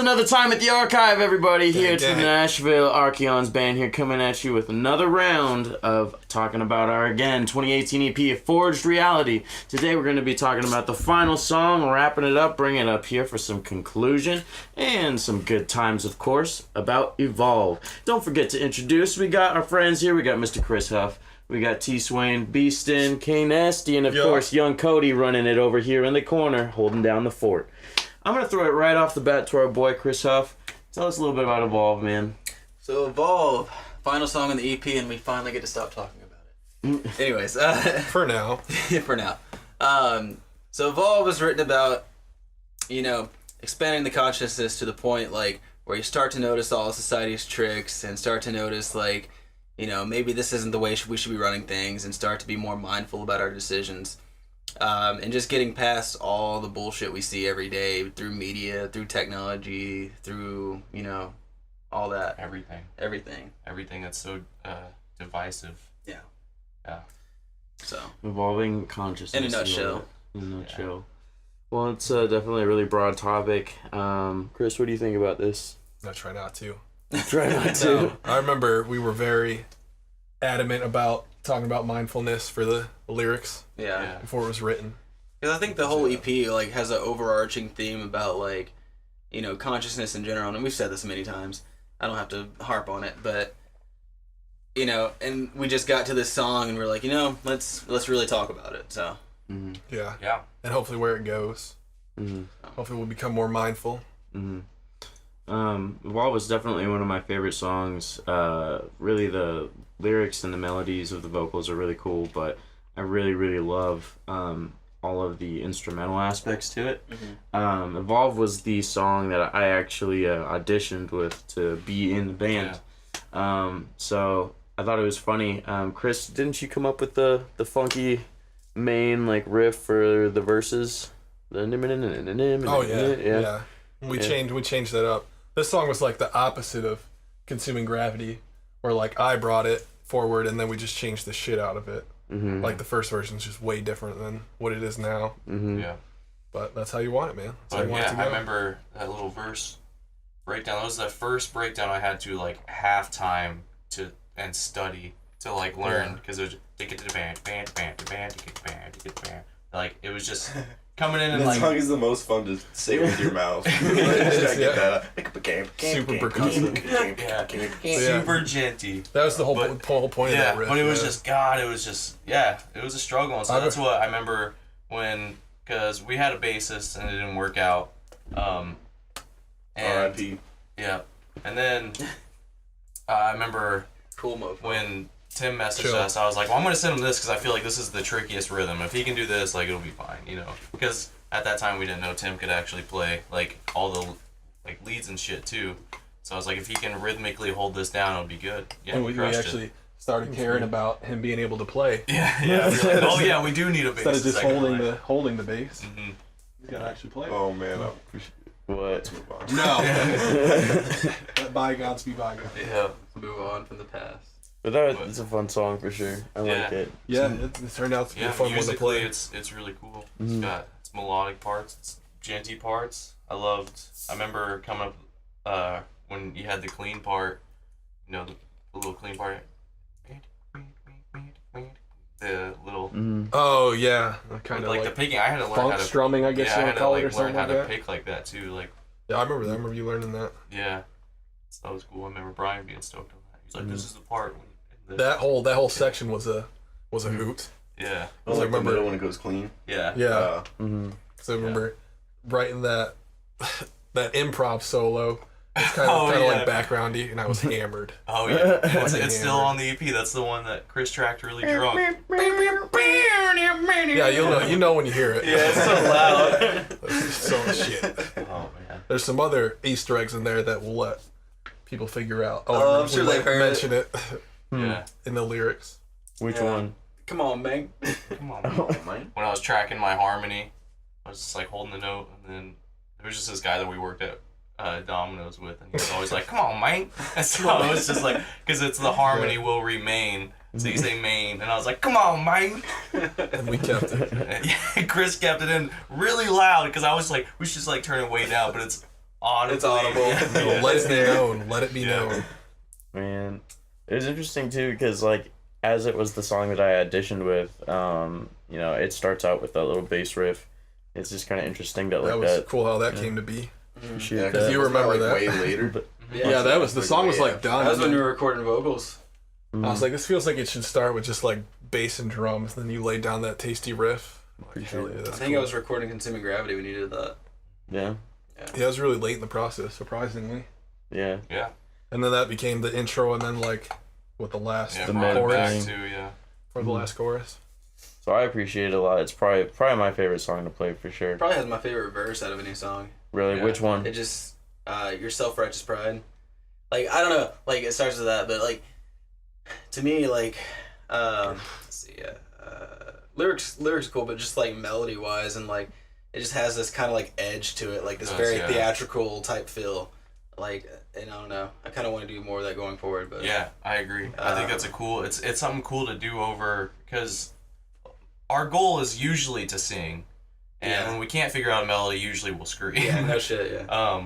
another time at the Arc Hive, everybody. Here to Nashville. Archeon's band here coming at you with another round of talking about our, again, 2018 EP, Forged Reality. Today we're going to be talking about the final song, wrapping it up, bringing it up here for some conclusion and some good times, of course, about Evolve. Don't forget to introduce, we got our friends here. We got Mr. Chris Huff. We got T. Swain, Beastin, K. Nasty, and of course, young Cody running it over here in the corner, holding down the fort. I'm going to throw it right off the bat to our boy, Chris Huff. Tell us a little bit about Evolve, man. So Evolve, final song on the EP, and we finally get to stop talking about it. Anyways. For now. For now. So Evolve was written about, expanding the consciousness to the point, where you start to notice all of society's tricks and start to notice, maybe this isn't the way we should be running things, and start to be more mindful about our decisions. And just getting past all the bullshit we see every day through media, through technology, through, all that. Everything that's so divisive. Yeah. So. Evolving consciousness. In a nutshell. Yeah. Well, it's definitely a really broad topic. Chris, what do you think about this? I try not to. Try not to. No, I remember we were very adamant about talking about mindfulness for the lyrics. Yeah. Before it was written. Because I think the whole EP has an overarching theme about consciousness in general, and we've said this many times. I don't have to harp on it, but and we just got to this song and we're like, let's really talk about it. So yeah, and hopefully where it goes. Hopefully we'll become more mindful. Evolve was definitely one of my favorite songs. Really, the lyrics and the melodies of the vocals are really cool, but I really, really love all of the instrumental aspects to it. Evolve was the song that I actually auditioned with to be in the band. So I thought it was funny. Chris, didn't you come up with the funky main riff for the verses? Oh yeah. We changed that up. This song was the opposite of Consuming Gravity, where I brought it forward and then we just changed the shit out of it. The first version is just way different than what it is now. Yeah. But that's how you want it, man. I remember that little verse breakdown. That was the first breakdown I had to halftime and study to learn, because it was to get to the band, to get the band. It was just coming in and that song is the most fun to say with your mouth. Super percussive. Super genty. That was the whole point of that riff. But it was it was a struggle. And so that's what I remember because we had a bassist and it didn't work out. R.I.P. Yeah. And then I remember cool when Tim messaged us, I was like, well, I'm going to send him this because I feel like this is the trickiest rhythm. If he can do this, it'll be fine, Because at that time, we didn't know Tim could actually play, all the, leads and shit, too. So I was like, if he can rhythmically hold this down, it'll be good. Yeah, and we actually started caring about him being able to play. Yeah. We do need a bass. Instead of just holding the bass. He's got to actually play. Oh, man. What? Let's move on. No. Let bygones be bygones. Yeah. Let's move on from the past. But it's a fun song for sure. I like it. Yeah, it turned out to be a fun one to play. It's really cool. It's melodic parts, it's genty parts. I remember coming up when you had the clean part, the little clean part. The little Oh yeah, kind of the picking. I had to learn funk how to strumming, I guess you would call it, or something learn how like to pick like that too. Yeah, I remember that. I remember you learning that. Yeah, so that was cool. I remember Brian being stoked on that. He's like, "This is the part." That whole section was a hoot. Yeah. I was the middle when it goes clean. Yeah. Yeah. Because I remember writing that improv solo. It's kind of backgroundy, and I was hammered. Oh yeah, it's still on the EP. That's the one that Chris tracked really drunk. Yeah, you know when you hear it. Yeah, it's so loud. So shit. Oh man. There's some other Easter eggs in there that we'll let people figure out. I'm sure they've heard mention it. Yeah. In the lyrics. Which one? Come on, man. Come on, man. When I was tracking my harmony, I was just holding the note, and then there was just this guy that we worked at Domino's with, and he was always like, "Come on, man." And so I was just because it's the harmony will remain. So you say main, and I was like, "Come on, man." And we kept it. Yeah, Chris kept it in really loud because I was like, we should just turn it way down, but it's audibly. It's audible. Let it be known. Let it be known. Man, it was interesting too because like as it was the song that I auditioned with, you know, it starts out with that little bass riff. It's just kind of interesting that like That was cool how that came to be. Yeah, If you remember that. way later. But, Yeah, that was the song was like done. That was when we were recording vocals. I was like, this feels like it should start with just like bass and drums. Then you laid down that tasty riff. Appreciate it. I think I was recording Consuming Gravity when you did that. yeah, Yeah, it was really late in the process, surprisingly. yeah. Yeah. And then that became the intro, and then like with the last Yeah, The brought it chorus back thing. to, yeah. for the last chorus. So I appreciate it a lot. It's probably my favorite song to play for sure. Probably has my favorite verse out of any song. Really, Yeah. which one? It just, your self-righteous pride. Like, I don't know, like, it starts with that, but, like, to me, like, let's see, lyrics cool, but just, like, melody-wise, and, like, it just has this kind of, like, edge to it, like, this very yeah. theatrical type feel. Like, and I don't know, I kind of want to do more of that going forward, but... Yeah, I agree. I think that's a cool. It's something cool to do over because our goal is usually to sing, and Yeah. when we can't figure out a melody, usually we'll scream. Yeah, no shit, yeah.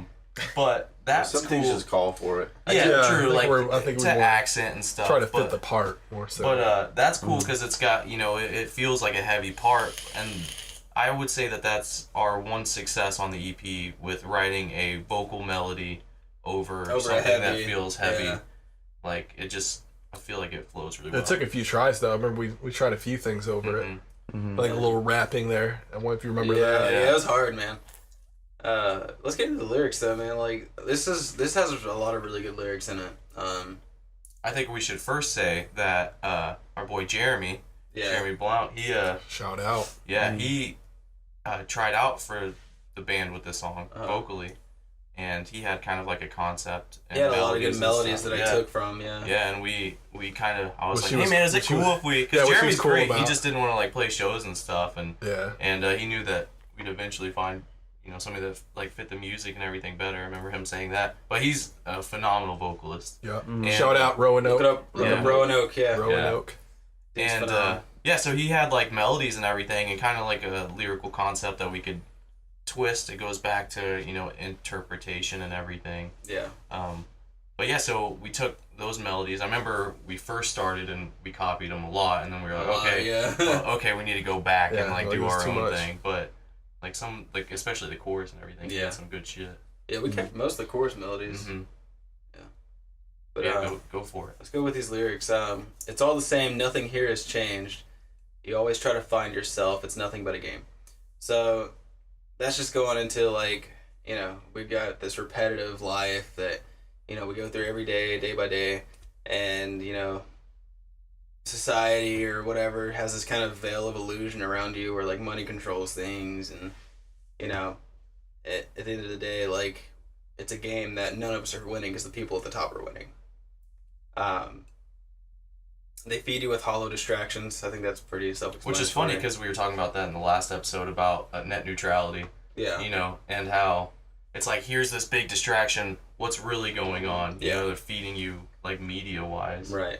But that's Some cool. things just call for it. Yeah, Yeah, I true. think Like we're- I think we to want- accent and stuff. Try to fit but, the part more so. But that's cool because it's got, you know, it feels like a heavy part, and I would say that that's our one success on the EP with writing a vocal melody over Over a something heavy, that feels heavy. yeah. Like it just, I feel like it flows really well. It took a few tries though. I remember we tried a few things over it. Like a little rapping there. I wonder if you remember that. Yeah, it was hard, man. Let's get into the lyrics though, man. Like this has a lot of really good lyrics in it. I think we should first say that our boy Jeremy Blount, he Shout out. he tried out for the band with this song vocally, and he had kind of like a concept. And a lot of good and melodies stuff. that I took from. Yeah, and we kind of, I was Which like, hey man, is it which he cool was- if we? yeah, Because which he Jeremy's was cool great. He about. just didn't want to like play shows and stuff, and Yeah. he knew that we'd eventually find, you know, somebody that like fit the music and everything better. I remember him saying that. But he's a phenomenal vocalist. Yeah. And- Shout out Roanoke. look up Roanoke. Yeah, Roanoke. Dude's And phenomenal. so he had like melodies and everything, and kind of like a lyrical concept that we could twist. It goes back to, you know, interpretation and everything. Yeah. But yeah, so we took those melodies. I remember we first started and we copied them a lot, and then we were like, okay, yeah. okay, we need to go back and Yeah, like like, do it was our too own much. thing. But like some, like especially the chorus and everything, Yeah. had some good shit. Yeah, we kept most of the chorus melodies. Mm-hmm. But Yeah, go for it. let's go with these lyrics. It's all the same. Nothing here has changed. You always try to find yourself. It's nothing but a game. So that's just going into like, you know, we've got this repetitive life that, you know, we go through every day, day by day, and, you know, society or whatever has this kind of veil of illusion around you where like money controls things, and, you know, at the end of the day, like, it's a game that none of us are winning because the people at the top are winning. They feed you with hollow distractions. I think that's pretty self-explanatory. Which is funny because we were talking about that in the last episode about net neutrality. yeah, You know, and how it's like, here's this big distraction. What's really going on? You Yeah. know, they're feeding you like media wise. right.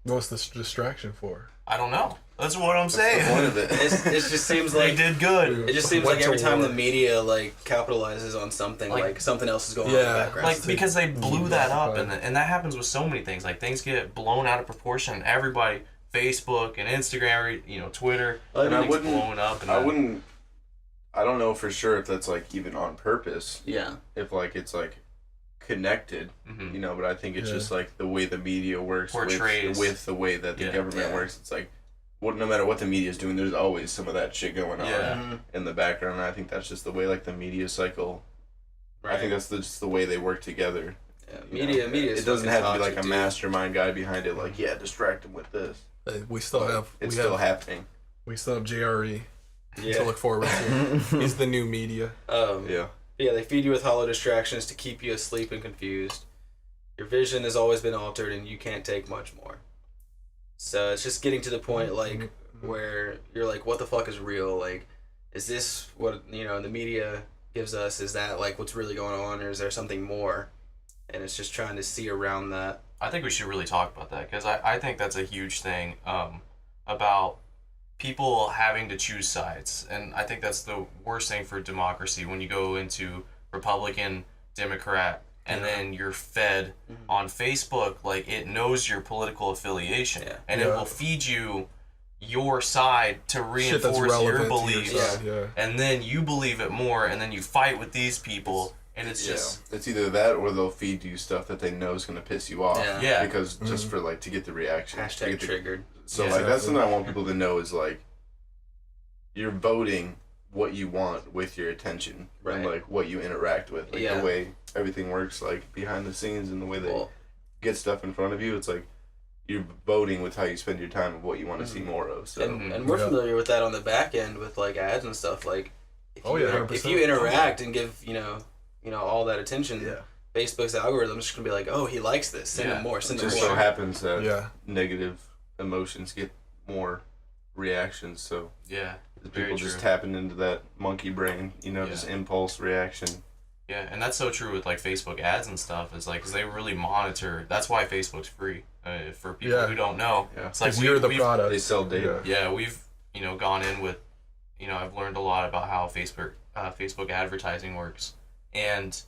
What's this distraction for? I don't know. That's what I'm The saying. point of it. It just seems They like did good. it just seems Went like every to time war. the media like capitalizes on something, like something else is going on in the Yeah. background. Like, because they blew that up, Right. and that happens with so many things. Like, things get blown out of proportion. Everybody, Facebook and Instagram, you know, Twitter, And I everything's wouldn't- blowing up. And I don't know for sure if that's like even on purpose. yeah, If like it's like connected, Mhm. you know, but I think it's Yeah. just like the way the media works Portrays. with the way that the Yeah. government Yeah. works. It's like, no matter what the media is doing, there's always some of that shit going on Yeah. in the background. And I think that's just the way like the media cycle. right. I think that's just the way they work together. yeah. you Media. know? Media. It is doesn't fucking have to be like toxic, a dude. mastermind guy behind it. Like, yeah, distract them with this. We still have It's we still have happening. we still have JRE to Yeah. look forward to. He's the new media. Yeah. Yeah, they feed you with hollow distractions to keep you asleep and confused. Your vision has always been altered, and you can't take much more. So it's just getting to the point, like, where you're like, what the fuck is real? Like, is this what, you know, the media gives us? Is that, like, what's really going on, or is there something more? And it's just trying to see around that. I think we should really talk about that, because I think that's a huge thing about people having to choose sides. And I think that's the worst thing for democracy when you go into Republican Democrat, and then you're fed on Facebook, like it knows your political affiliation, and it will feed you your side to reinforce your beliefs, and then you believe it more, and then you fight with these people, and it's just it's either that or they'll feed you stuff that they know is gonna piss you off, because just for like to get the reaction, hashtag triggered. So like that's something I want people to know is like you're voting what you want with your attention and like what you interact with, like the way everything works, like behind the scenes and the way they get stuff in front of you. It's like you're voting with how you spend your time of what you want to see more of. So and we're familiar with that on the back end with like ads and stuff. Like if you interact and give you know all that attention, Facebook's algorithm is just gonna be like, oh, he likes this, send him more, send him more. It just so happens that negative emotions get more reactions. So people just tapping into that monkey brain, just impulse reaction. Yeah, and that's so true with like Facebook ads and stuff. Is like because they really monitor. That's why Facebook's free for people who don't know. Yeah. It's like you're the product. They sell data. Yeah, we've gone in with I've learned a lot about how Facebook advertising works, and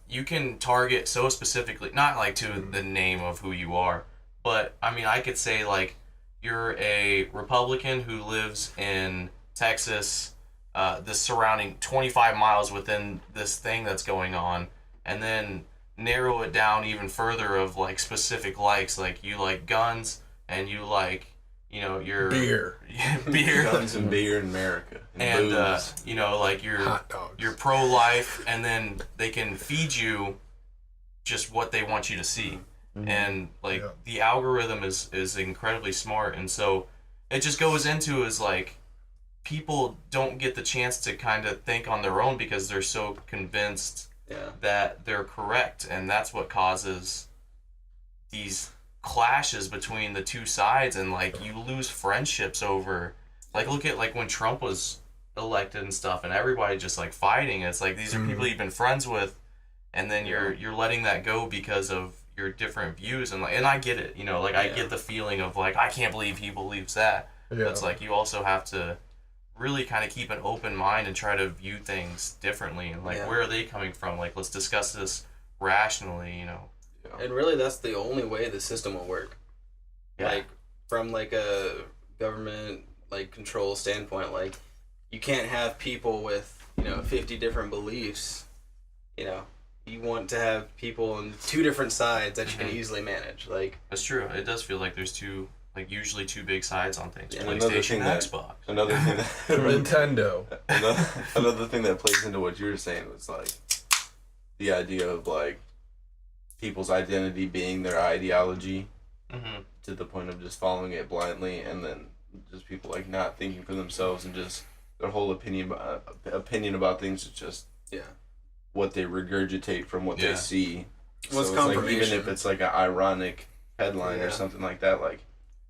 you can target so specifically, not like to the name of who you are, but I mean I could say like you're a Republican who lives in Texas, the surrounding 25 miles within this thing that's going on, and then narrow it down even further of like specific likes, like you like guns and you like your beer guns and beer in America and like you're pro-life, and then they can feed you just what they want you to see. And like the algorithm is incredibly smart, and so it just goes into is like people don't get the chance to kind of think on their own because they're so convinced that they're correct, and that's what causes these clashes between the two sides, and like you lose friendships over like look at like when Trump was elected and stuff, and everybody just like fighting. It's like these are people you've been friends with, and then you're letting that go because of your different views, and I get it, I get the feeling of like I can't believe he believes that. But it's like you also have to really kind of keep an open mind and try to view things differently, and like where are they coming from? Like let's discuss this rationally, And really, that's the only way the system will work. Like from like a government like control standpoint, like you can't have people with 50 different beliefs. You want to have people on two different sides that you can easily manage. Like that's true. It does feel like there's usually two big sides on things. And PlayStation, Xbox. Another thing that Nintendo. Another thing that plays into what you were saying was like the idea of like people's identity being their ideology, to the point of just following it blindly, and then just people like not thinking for themselves, and just their whole opinion about things is just what they regurgitate from what they see. What's so confirmation? like, even if it's like an ironic headline or something like that, like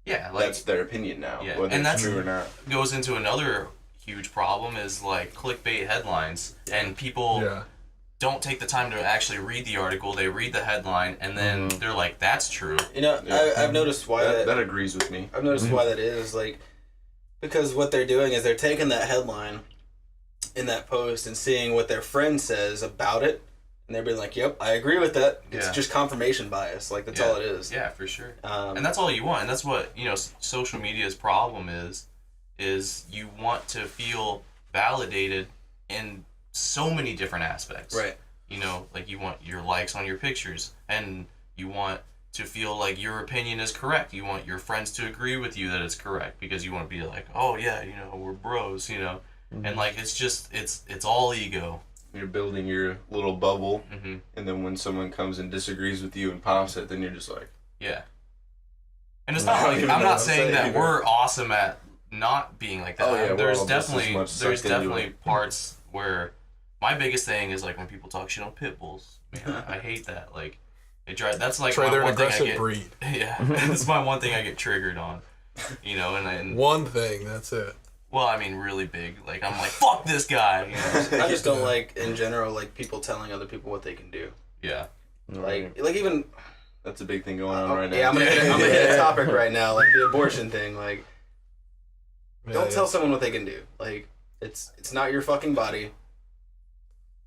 that's their opinion now, whether and it's true or not. Goes into another huge problem is like clickbait headlines, and people don't take the time to actually read the article. They read the headline, and then they're like, "That's true." I've noticed why that agrees with me. I've noticed why that is, like, because what they're doing is they're taking that headline in that post and seeing what their friend says about it, and they're being like, "Yep, I agree with that." It's just confirmation bias. Like that's all it is. Yeah, for sure. And that's all you want, and that's what social media's problem is you want to feel validated in so many different aspects. Right. Like you want your likes on your pictures, and you want to feel like your opinion is correct. You want your friends to agree with you that it's correct, because you want to be like, oh yeah, we're bros, and like it's all ego. You're building your little bubble, and then when someone comes and disagrees with you and pops it, then you're just like, and it's not like I'm not saying that we're awesome at not being like that. Oh, yeah, there's definitely parts where my biggest thing is like when people talk shit on pit bulls. Man, I hate that. Like that's like they're my an one thing I aggressive get. breed. Yeah, that's my one thing I get triggered on. And one thing, that's it. Well, I mean, really big. Like I'm like, fuck this guy. I just don't like in general like people telling other people what they can do. Yeah. Like even that's a big thing going on right now. Yeah, I'm gonna hit a topic right now, like the abortion thing. Like, don't tell someone what they can do. Like, it's not your fucking body.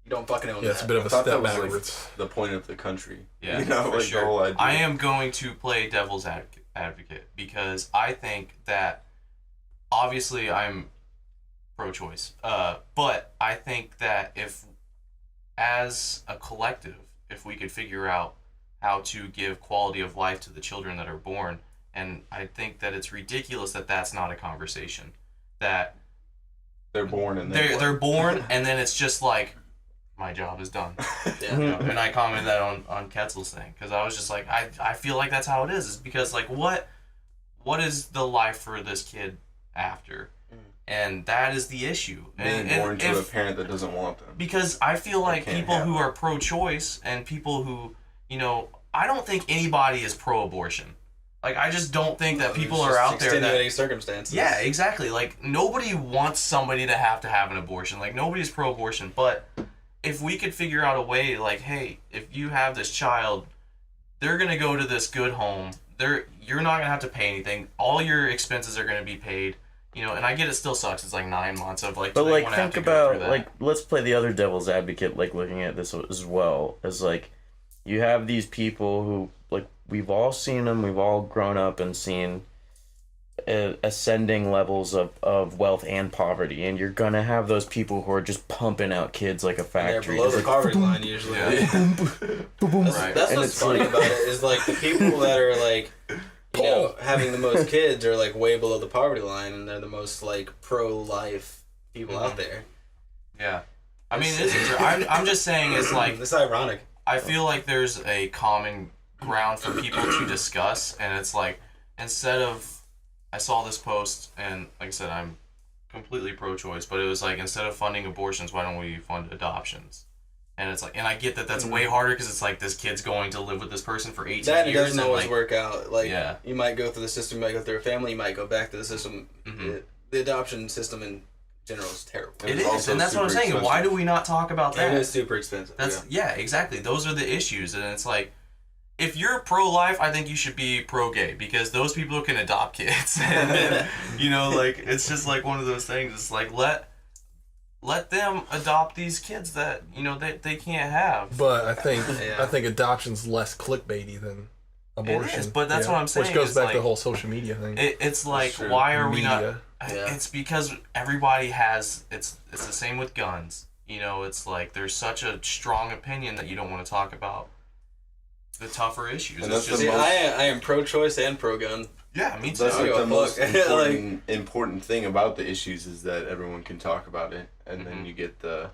You don't fucking own that. Yeah, it's a bit of a thought step that was backwards. the point of the country. Yeah, like sure. the whole idea. I am going to play devil's advocate because I think that obviously I'm pro-choice, but I think that if, as a collective, if we could figure out how to give quality of life to the children that are born, and I think that it's ridiculous that that's not a conversation, that they're born and they're born and then it's just like, my job is done. Yeah. You know, and I commented that on Ketzel's thing because I was just like, I feel like that's how it is because like what is the life for this kid after? And that is the issue. Being born to a parent that doesn't want them. Because I feel like people who are pro-choice and people who, you know, I don't think anybody is pro-abortion. Like, I just don't think that people are out there that... extenuating circumstances. Yeah, exactly. Like, nobody wants somebody to have an abortion. Like, nobody's pro-abortion. But if we could figure out a way, like, hey, if you have this child, they're going to go to this good home. You're not going to have to pay anything. All your expenses are going to be paid. You know, and I get it still sucks. It's like 9 months of, like, but, like, think about, like, let's play the other devil's advocate, like, looking at this as well. As, like, you have these people who, like, we've all seen them, we've all grown up and seen ascending levels of wealth and poverty, and you're gonna have those people who are just pumping out kids like a factory. They're below the poverty line usually. Right. That's what's funny about it is like the people that are like, you know, having the most kids are like way below the poverty line, and they're the most like pro-life people out there. Yeah, I mean, I'm just saying it's like it's ironic. I feel like there's a common ground for people to discuss, and it's like instead of I saw this post, and like I said, I'm completely pro-choice, but it was like instead of funding abortions, why don't we fund adoptions? And it's like, and I get that that's way harder because it's like this kid's going to live with this person for 18 that years. Doesn't always work out. Like, yeah. You might go through the system, you might go through a family, you might go back to the system. The adoption system in general is terrible. It is, and that's what I'm saying. Expensive. Why do we not talk about that? It is super expensive. Yeah, exactly. Those are the issues, and it's like, if you're pro-life, I think you should be pro-gay because those people can adopt kids, and then, you know, like it's just like one of those things. It's like let them adopt these kids that you know they can't have. But I think adoption's less clickbaity than abortion. It is, but that's what I'm saying. Which goes back like, to the whole social media thing. It's like why are we not? Media. It's because everybody has. It's the same with guns. You know, it's like there's such a strong opinion that you don't want to talk about the tougher issues. And it's that's just, I am pro-choice and pro-gun. Yeah, me too. That's like the most like, important thing about the issues is that everyone can talk about it, and then you get the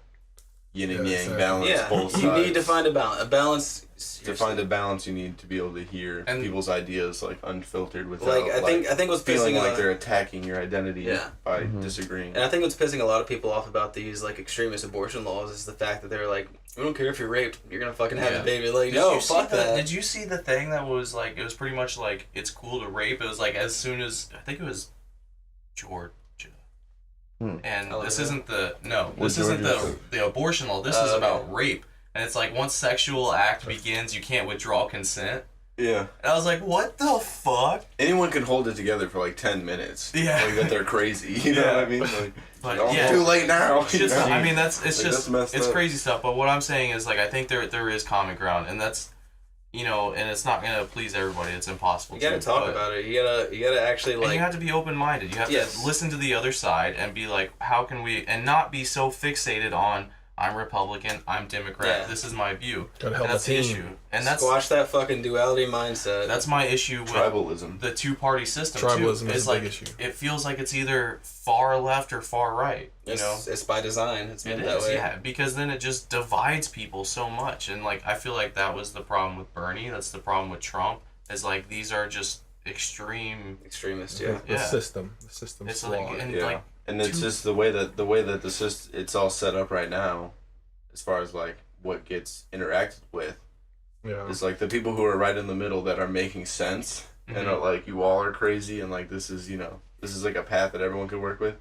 yin and yang balance. Both sides. You need to find a balance. To find a balance, you need to be able to hear people's ideas like unfiltered without I think what's feeling pissing like they're attacking your identity by Mm-hmm. disagreeing. And I think what's pissing a lot of people off about these like extremist abortion laws is the fact that they're like, we don't care if you're raped, you're gonna fucking have a baby. Like, no, fuck that. Did you see the thing that was like, it was pretty much like, it's cool to rape? It was like, as soon as, I think it was Georgia. And this isn't the abortion law. This is about rape. And it's like, once sexual act begins, you can't withdraw consent. Yeah. And I was like, what the fuck? Anyone can hold it together for like 10 minutes. Yeah. Like that they're crazy. You know what I mean? Like, But, too late now. Just, I mean, it's up. crazy stuff. But what I'm saying is, like, I think there is common ground, and that's, you know, and it's not gonna please everybody. It's impossible. You gotta talk about it. You gotta actually like. And you have to be open minded. You have to listen to the other side and be like, how can we, and not be so fixated on, I'm Republican, I'm Democrat, this is my view. Gotta help that's the the team. issue. And that's squash that fucking duality mindset. That's my issue with tribalism. The two-party system Tribalism too. is a like, big issue. It feels like it's either far left or far right. You know, it's by design. It's meant that way. Yeah, because then it just divides people so much, and like I feel like that was the problem with Bernie. That's the problem with Trump. Is like these are just extremists. Yeah. The system's It's flawed. like, and it's just the way that the system it's all set up right now, as far as like what gets interacted with. Yeah. It's like the people who are right in the middle that are making sense and are like, you all are crazy and like this is like a path that everyone can work with.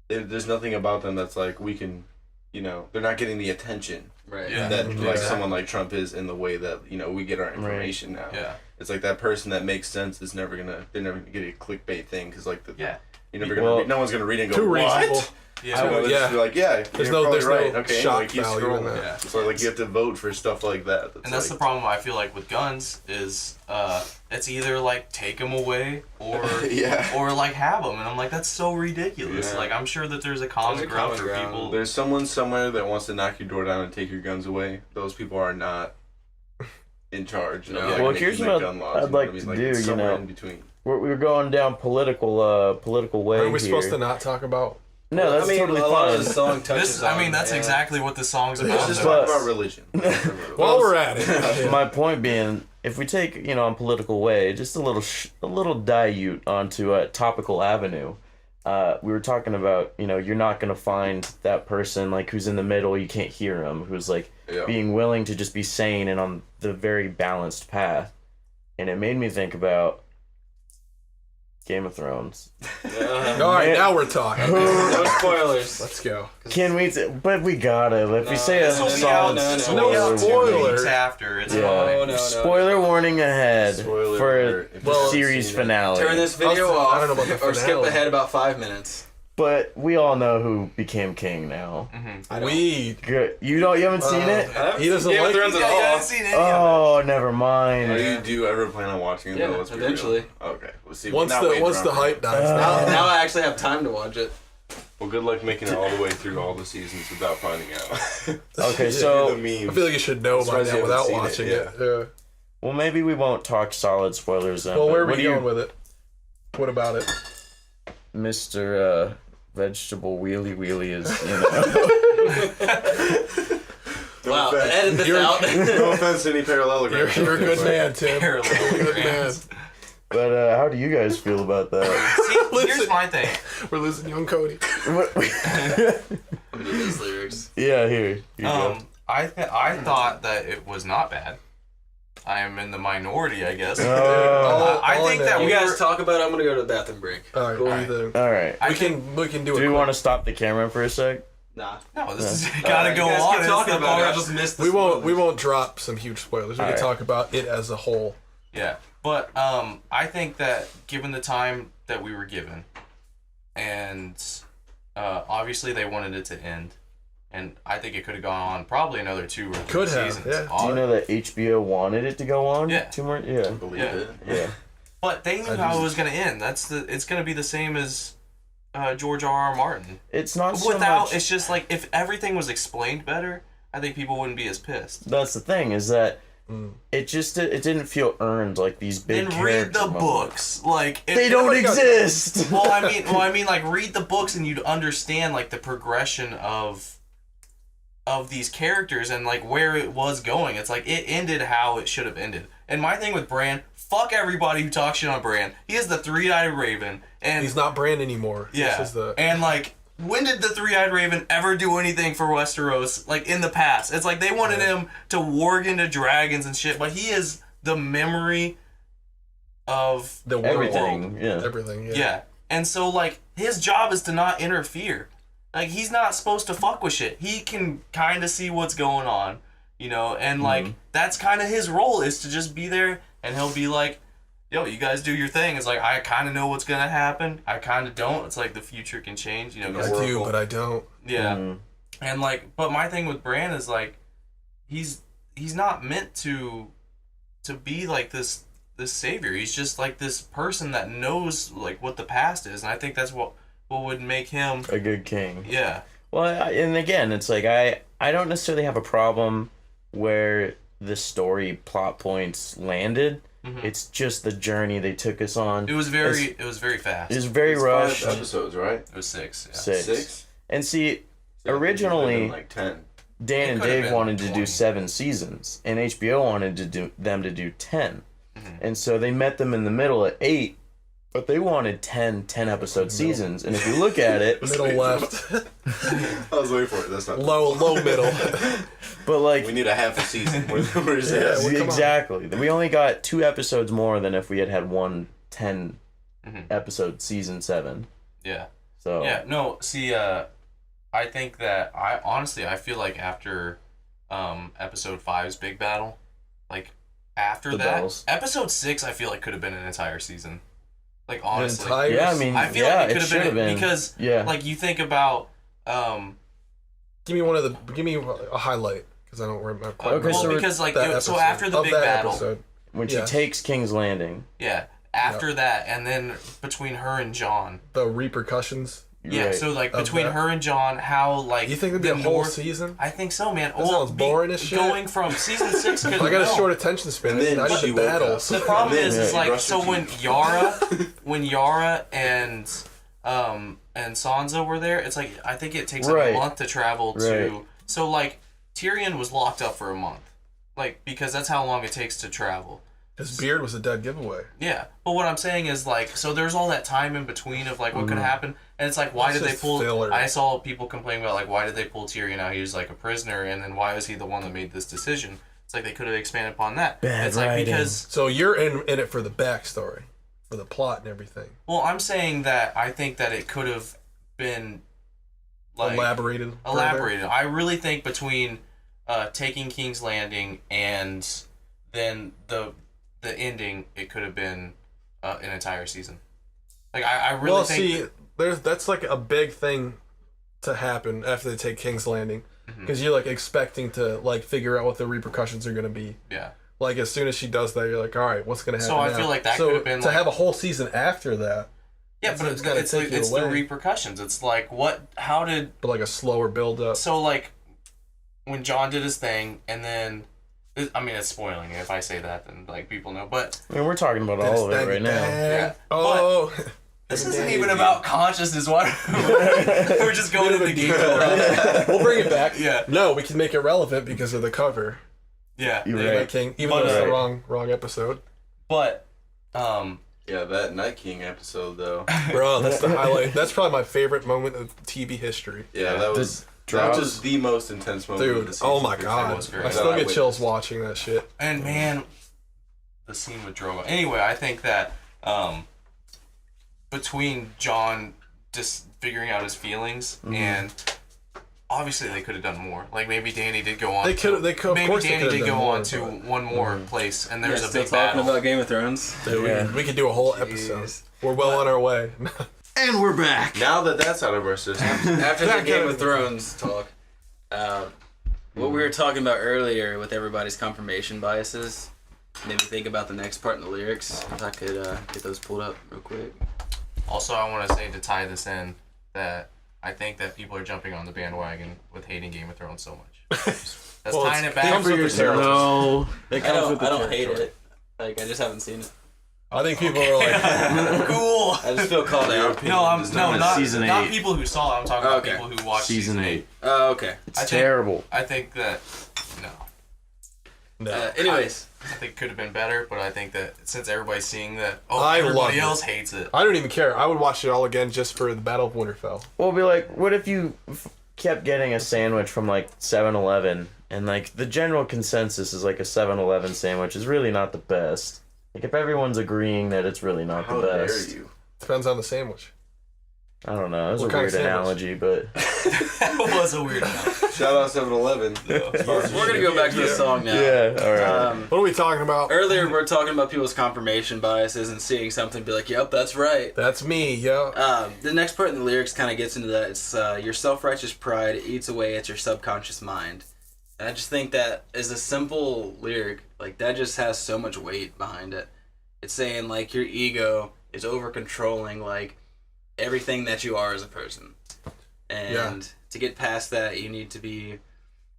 There's nothing about them that's like we can, they're not getting the attention that like someone like Trump is in the way that we get our information now. Yeah. It's like that person that makes sense is they're never gonna get a clickbait thing because like You're never gonna. No one's gonna read it and go, too what? reasonable. Yeah. So just be like, yeah, There's you're probably right. no Okay, shock anyway, keep value in scrolling. that. Yeah. So like you have to vote for stuff like that. And that's the problem I feel like with guns is it's either like take them away or or like have them, and I'm like, that's so ridiculous. Yeah. Like, I'm sure that there's a common ground for people. There's someone somewhere that wants to knock your door down and take your guns away. Those people are not in charge. No. Of, Well, here's what I'd like to do, it's you know. in between. We're going down political way Are we here. supposed to not talk about? No, that's totally a lot of the fine. song touches That's exactly what the song's about. Let's just But- talk about religion. While we're at it, My point being, if we take, on political way, just a little dilute onto a topical avenue. We were talking about, you're not gonna find that person like who's in the middle, you can't hear him, who's like being willing to just be sane and on the very balanced path. And it made me think about Game of Thrones. all right, now we're talking. No spoilers. Let's go. Can we? But we gotta. If we say a no, solid no, No spoiler. Weeks after, it's Yeah. fine. Spoiler warning ahead Spoiler for alert. If the you haven't series seen it. finale. Turn this video off, I don't know about the or skip finale. ahead about 5 minutes. But we all know who became king now. We. Good. You haven't seen it? He doesn't Game of like Thrones it. at all. haven't seen any of Oh, never mind. Do you ever plan on watching it? Yeah, though? Let's be real. eventually. Okay. We'll see. Once Not the waiting once around the for hype it. dies Now I actually have time to watch it. Well, good luck making it all the way through all the seasons without finding out. Okay, The so memes. I feel like you should know by Surprised you now without haven't watching seen it. it, Yeah. well, maybe we won't talk solid spoilers then. Well, but where are what we do you- going with it? What about it? Mr. Vegetable Wheelie is, Wow, offense. edit this You're- out. No offense to any parallelograms. You're a good man, Tim. Parallel Good man. grams. But how do you guys feel about that? See, here's my thing. We're losing young Cody. Let me do those lyrics. Yeah, here you go. I thought that it was not bad. I am in the minority, I guess. I all think in that there. You we guys were, talk about it. I'm gonna go to the bathroom break. All right, Cool. what do you think? All right. I We think, can do Do it. we want to stop the camera for a sec? Nah. no, this is gotta go You guys on. keep It's talking the about it. I part- just missed the We spoilers. won't drop some huge spoilers. We can Alright. talk about it as a whole. Yeah, but I think that given the time that we were given, and obviously they wanted it to end, and I think it could have gone on probably another 2 or 3 Could have, seasons. yeah. Do you know that HBO wanted it to go on? Yeah. 2 more? Yeah. Believe Yeah. it. Yeah. But they knew how it was gonna end. It's gonna be the same as George R.R. Martin. It's not so Without, much... it's just like if everything was explained better, I think people wouldn't be as pissed. That's the thing, is that it didn't feel earned like these big And read the character moments. books, like if, They don't exist! Well, I mean, like read the books and you'd understand like the progression of these characters and like where it was going. It's like it ended how it should have ended. And my thing with Bran, fuck everybody who talks shit on Bran. He is the three-eyed raven, and He's not Bran anymore. yeah, This is the... and like. When did the three-eyed raven ever do anything for Westeros? Like in the past, it's like they wanted him to warg into dragons and shit, but he is the memory of the world. Everything, yeah. Everything, yeah. yeah. And so like his job is to not interfere. Like he's not supposed to fuck with shit. He can kind of see what's going on, and like that's kind of his role is to just be there, and he'll be like, yo, you guys do your thing. It's like, I kind of know what's going to happen. I kind of don't. It's like the future can change, I do, but I don't. Yeah. And like, but my thing with Bran is like, he's not meant to be like this savior. He's just like this person that knows like what the past is. And I think that's what would make him A good king. Yeah. Well, and again, it's like, I don't necessarily have a problem where the story plot points landed. It's just the journey they took us on. It was very fast. It was very rushed. 5 episodes, right? It was 6. Yeah. 6. And see, So originally, like 10. Dan and It could've Dave been wanted to 20. do 7 seasons, and HBO wanted to do 10. And so they met them in the middle at 8, but they wanted 10 episode seasons. And if you look at it, Middle left. I was waiting for it. That's not low middle. but like, We need a half a season. Where's that? Yeah, well, come on. exactly. We only got 2 episodes more than if we had one 10 episode season 7. Yeah. So Yeah, no, see, I think that I feel like after episode 5's big battle, like after The that, bells. episode 6 I feel like could have been an entire season. Like honestly, yeah, I mean, I feel like it could have been because like you think about. Give me a highlight because I don't remember. Because like so after the big battle, when she takes King's Landing. Yeah, after that, and then between her and Jon, the repercussions. Yeah, right. So like between her and Jon, how like you think it'd be a whole season? I think so, man. That sounds boring as shit. Going from season 6. I got a short attention span. I need battles. The problem is like so when Yara and Sansa were there, it's like I think it takes like a month to travel to. So like Tyrion was locked up for a month, like because that's how long it takes to travel. His beard was a dead giveaway. Yeah, but what I'm saying is like, so there's all that time in between of like what could happen, and it's like, why did they pull? Filler. I saw people complaining about like, why did they pull Tyrion out? He was like a prisoner, and then why was he the one that made this decision? It's like they could have expanded upon that. It's like because so you're in it for the backstory, for the plot and everything. Well, I'm saying that I think that it could have been like elaborated. I really think between taking King's Landing and then the ending, it could have been an entire season. Like I really think. That's like a big thing to happen after they take King's Landing, because you're like expecting to like figure out what the repercussions are going to be. Yeah. Like as soon as she does that, you're like, all right, what's going to happen? So I feel like that could have been to have a whole season after that. Yeah, but it's the repercussions. It's like how did? But like a slower build up. So like when Jon did his thing, and then. I mean, it's spoiling if I say that, then like people know. But I mean, we're talking about all of it right now. Yeah. Oh, but this isn't even about consciousness. What? We're just going to the game. We'll bring it back. Yeah. No, we can make it relevant because of the cover. Yeah. You're right. King, even though it's the wrong episode. But, yeah, that Night King episode though. Bro, that's the highlight. That's probably my favorite moment of TV history. Yeah, that was. That was the most intense moment of the season. Oh my god. I still get chills watching that shit. And man, the scene with Drogo. Anyway, I think that between Jon just figuring out his feelings and obviously they could have done more. Like maybe Dany did go on. Maybe Dany did go on to one more place, and there's a big battle. Talking about Game of Thrones. Dude, we could do a whole episode. We're well on our way. And we're back. Now that that's out of our system. After the Game of Thrones talk, what we were talking about earlier with everybody's confirmation biases made me think about the next part in the lyrics. If I could get those pulled up real quick. Also, I want to say to tie this in that I think that people are jumping on the bandwagon with hating Game of Thrones so much. That's tying it back. No, I don't hate it. Like I just haven't seen it. I think people are like, cool. I just feel called out. Not season 8. Not people who saw it. I'm talking about people who watched season 8. Oh, okay. It's terrible. I think that no. Anyways, I think it could have been better, but I think that since everybody's seeing that, everybody else hates it. I don't even care. I would watch it all again just for the Battle of Winterfell. Well, it'd be like, what if you kept getting a sandwich from like 7-Eleven, and like the general consensus is like a 7-Eleven sandwich is really not the best. Like, if everyone's agreeing that it's really not the best. Dare you? Depends on the sandwich. I don't know. It was a weird analogy, but... That was a weird analogy. Shout out 7-Eleven. We're going to go back to the song now. Yeah, alright. What are we talking about? Earlier, we were talking about people's confirmation biases and seeing something and be like, yep, that's right. That's me, yo. The next part in the lyrics kind of gets into that. It's your self-righteous pride eats away at your subconscious mind. And I just think that is a simple lyric. Like, that just has so much weight behind it. It's saying, like, your ego is over-controlling, like, everything that you are as a person. And to get past that, you need to be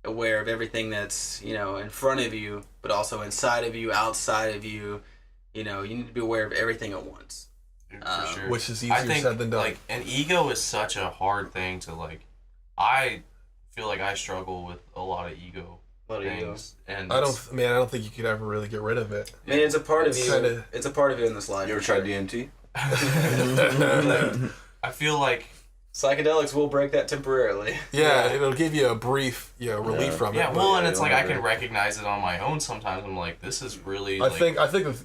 aware of everything that's, in front of you, but also inside of you, outside of you. You need to be aware of everything at once. For sure. Which is easier said than done. Like, an ego is such a hard thing to, like... I feel like I struggle with a lot of ego things. And I don't think you could ever really get rid of it. I mean, it's a part of you. It's a part of you in this life. You ever tried DMT? I feel like psychedelics will break that temporarily. Yeah, it'll give you a brief relief from it. Yeah, well, and it's like I can recognize it on my own sometimes. I'm like, this is really... I think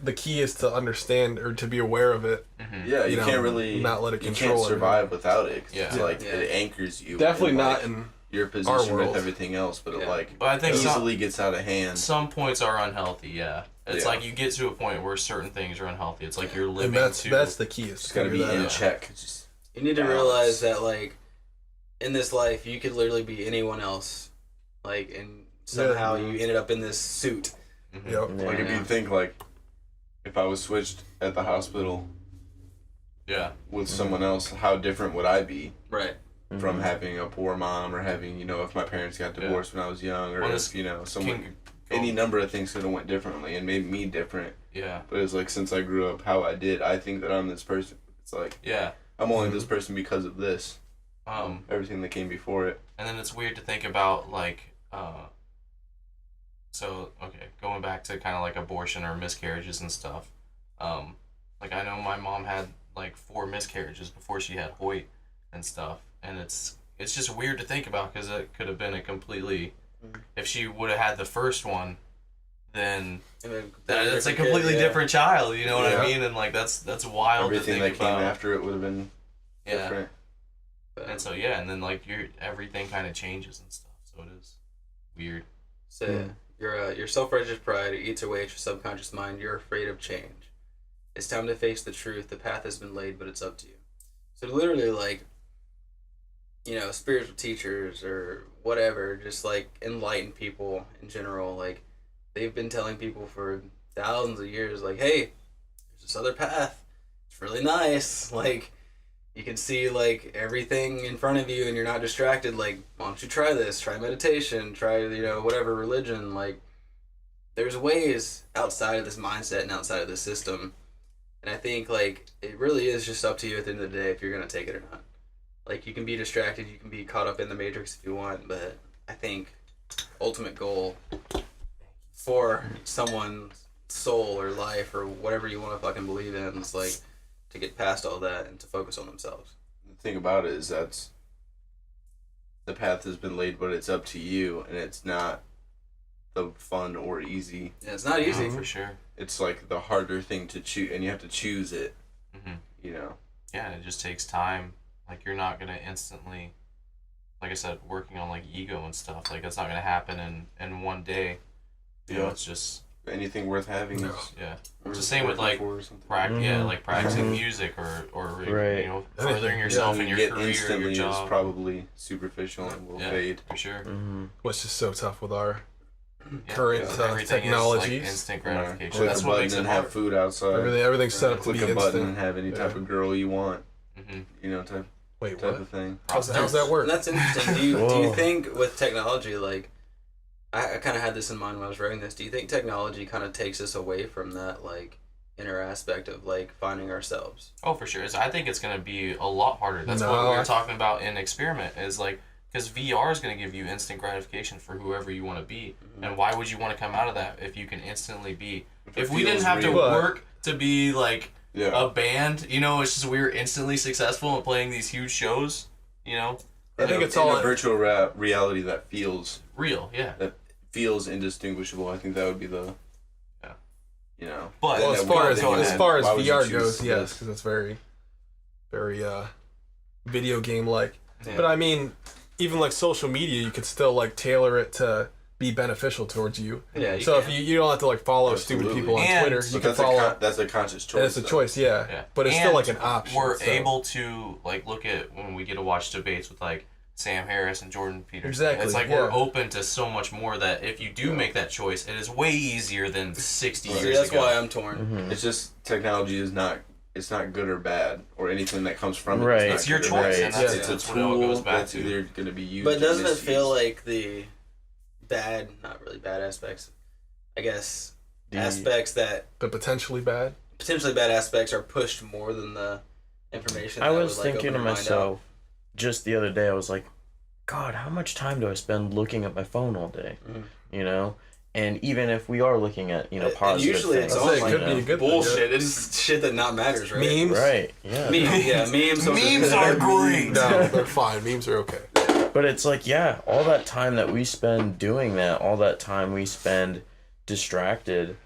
the key is to understand or to be aware of it. Mm-hmm. Yeah, you can't really... Not let it control it. You can't survive without it. Yeah. It's like, it anchors you. Definitely not your position with everything else, but it but I think easily gets out of hand. Some points are unhealthy, yeah. It's like you get to a point where certain things are unhealthy. It's like you're living and that's the key. It's got to be in check. You need to realize that, like, in this life, you could literally be anyone else, like, and somehow you ended up in this suit. Mm-hmm. Yep. Like, if you think, like, if I was switched at the hospital with someone else, how different would I be? Right. From having a poor mom, or having, if my parents got divorced when I was young, or if, someone, any number of things could have went differently and made me different. Yeah. But it's like, since I grew up how I did, I think that I'm this person. It's like, I'm only this person because of this. Everything that came before it. And then it's weird to think about, like, going back to kind of like abortion or miscarriages and stuff. Like, I know my mom had like 4 miscarriages before she had Hoyt and stuff, and it's just weird to think about, because it could have been a completely, if she would have had the first one, then that's a completely different child. You know what I mean? And like that's wild. Everything to think that came about. after it would have been different. And so and then like everything kind of changes and stuff. So it is weird. So your self-righteous pride eats away at your subconscious mind. You're afraid of change. It's time to face the truth. The path has been laid, but it's up to you. So literally, like, spiritual teachers or whatever, just like enlightened people in general, like, they've been telling people for thousands of years, like, hey, there's this other path. It's really nice. Like, you can see, like, everything in front of you and you're not distracted. Like, why don't you try this? Try meditation. Try, whatever religion. Like, there's ways outside of this mindset and outside of this system. And I think, like, it really is just up to you at the end of the day if you're going to take it or not. Like, you can be distracted. You can be caught up in the matrix if you want. But I think ultimate goal for someone's soul or life or whatever you want to fucking believe in is, like, to get past all that and to focus on themselves. The thing about it is that's the path has been laid, but it's up to you, and it's not the fun or easy. Yeah, it's not easy. For sure. It's like the harder thing to choose, and you have to choose it. Yeah, and it just takes time. Like, you're not gonna instantly, like I said, working on like ego and stuff. Like, that's not gonna happen in one day. You know, it's just anything worth having. It's the same with like like practicing music or furthering yourself in your career, instantly your job. Is probably superficial and will fade for sure. What's just so tough with our current technologies. Like instant gratification. That's what makes it hard. Have food outside. Everything's set up to be instant. Click a button and have any type Yeah. of girl you want. Type What? of thing. How's that work? And that's interesting. Do you think with technology, like, I kind of had this in mind when I was writing this, do you think technology kind of takes us away from that, like, inner aspect of, like, finding ourselves? Oh, for sure. I think it's going to be a lot harder. That's what we were talking about in Experiment, is like, because VR is going to give you instant gratification for whoever you want to be. And why would you want to come out of that if you can instantly be... If we didn't have to work to be, like, a band, it's just we were instantly successful at playing these huge shows, I think it's all a virtual reality that feels... real, that feels indistinguishable. I think that would be the... But as far as VR goes, yes, because it's very, very video game like. Yeah. But I mean, even like social media, you could still like tailor it to be beneficial towards you. Yeah. So if you don't have to like follow stupid people on Twitter, you can follow. That's a conscious choice. And it's a choice, yeah. But it's still like an option. We're able to like look at when we get to watch debates with like Sam Harris and Jordan Peterson. Exactly. It's like we're open to so much more that if you do make that choice, it is way easier than 60 years ago. That's why I'm torn. It's just technology is not. It's not good or bad or anything that comes from it. Right. It's your choice. And it's a tool that's either going to be used. But doesn't it feel like the bad, not really bad aspects, I guess, aspects that... But potentially bad? Potentially bad aspects are pushed more than the information. I was thinking to myself, just the other day, I was like, God, how much time do I spend looking at my phone all day? And even if we are looking at, positive usually things. It's all it could be good bullshit. It's shit that not matters, right? Memes? Right, yeah. Memes. Memes are great. No, they're fine. Memes are okay. But it's like, all that time that we spend doing that, all that time we spend distracted,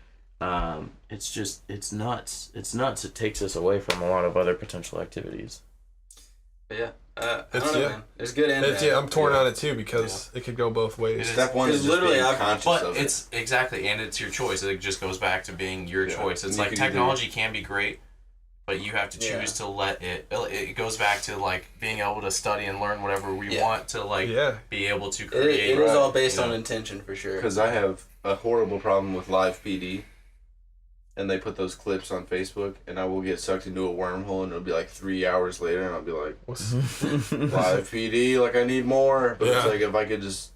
it's nuts. It's nuts. It takes us away from a lot of other potential activities. But yeah, I don't know, man. There's good and bad. Yeah, I'm torn on it too because it could go both ways. Step one is just being conscious of it. It's exactly, and it's your choice. It just goes back to being your choice. It's like technology can be great, but you have to choose to let it. It goes back to like being able to study and learn whatever we want to like be able to create. It is all based on intention for sure. Because I have a horrible problem with live PD. And they put those clips on Facebook, and I will get sucked into a wormhole, and it'll be like 3 hours later, and I'll be like, live PD, like I need more. But it's like if I could just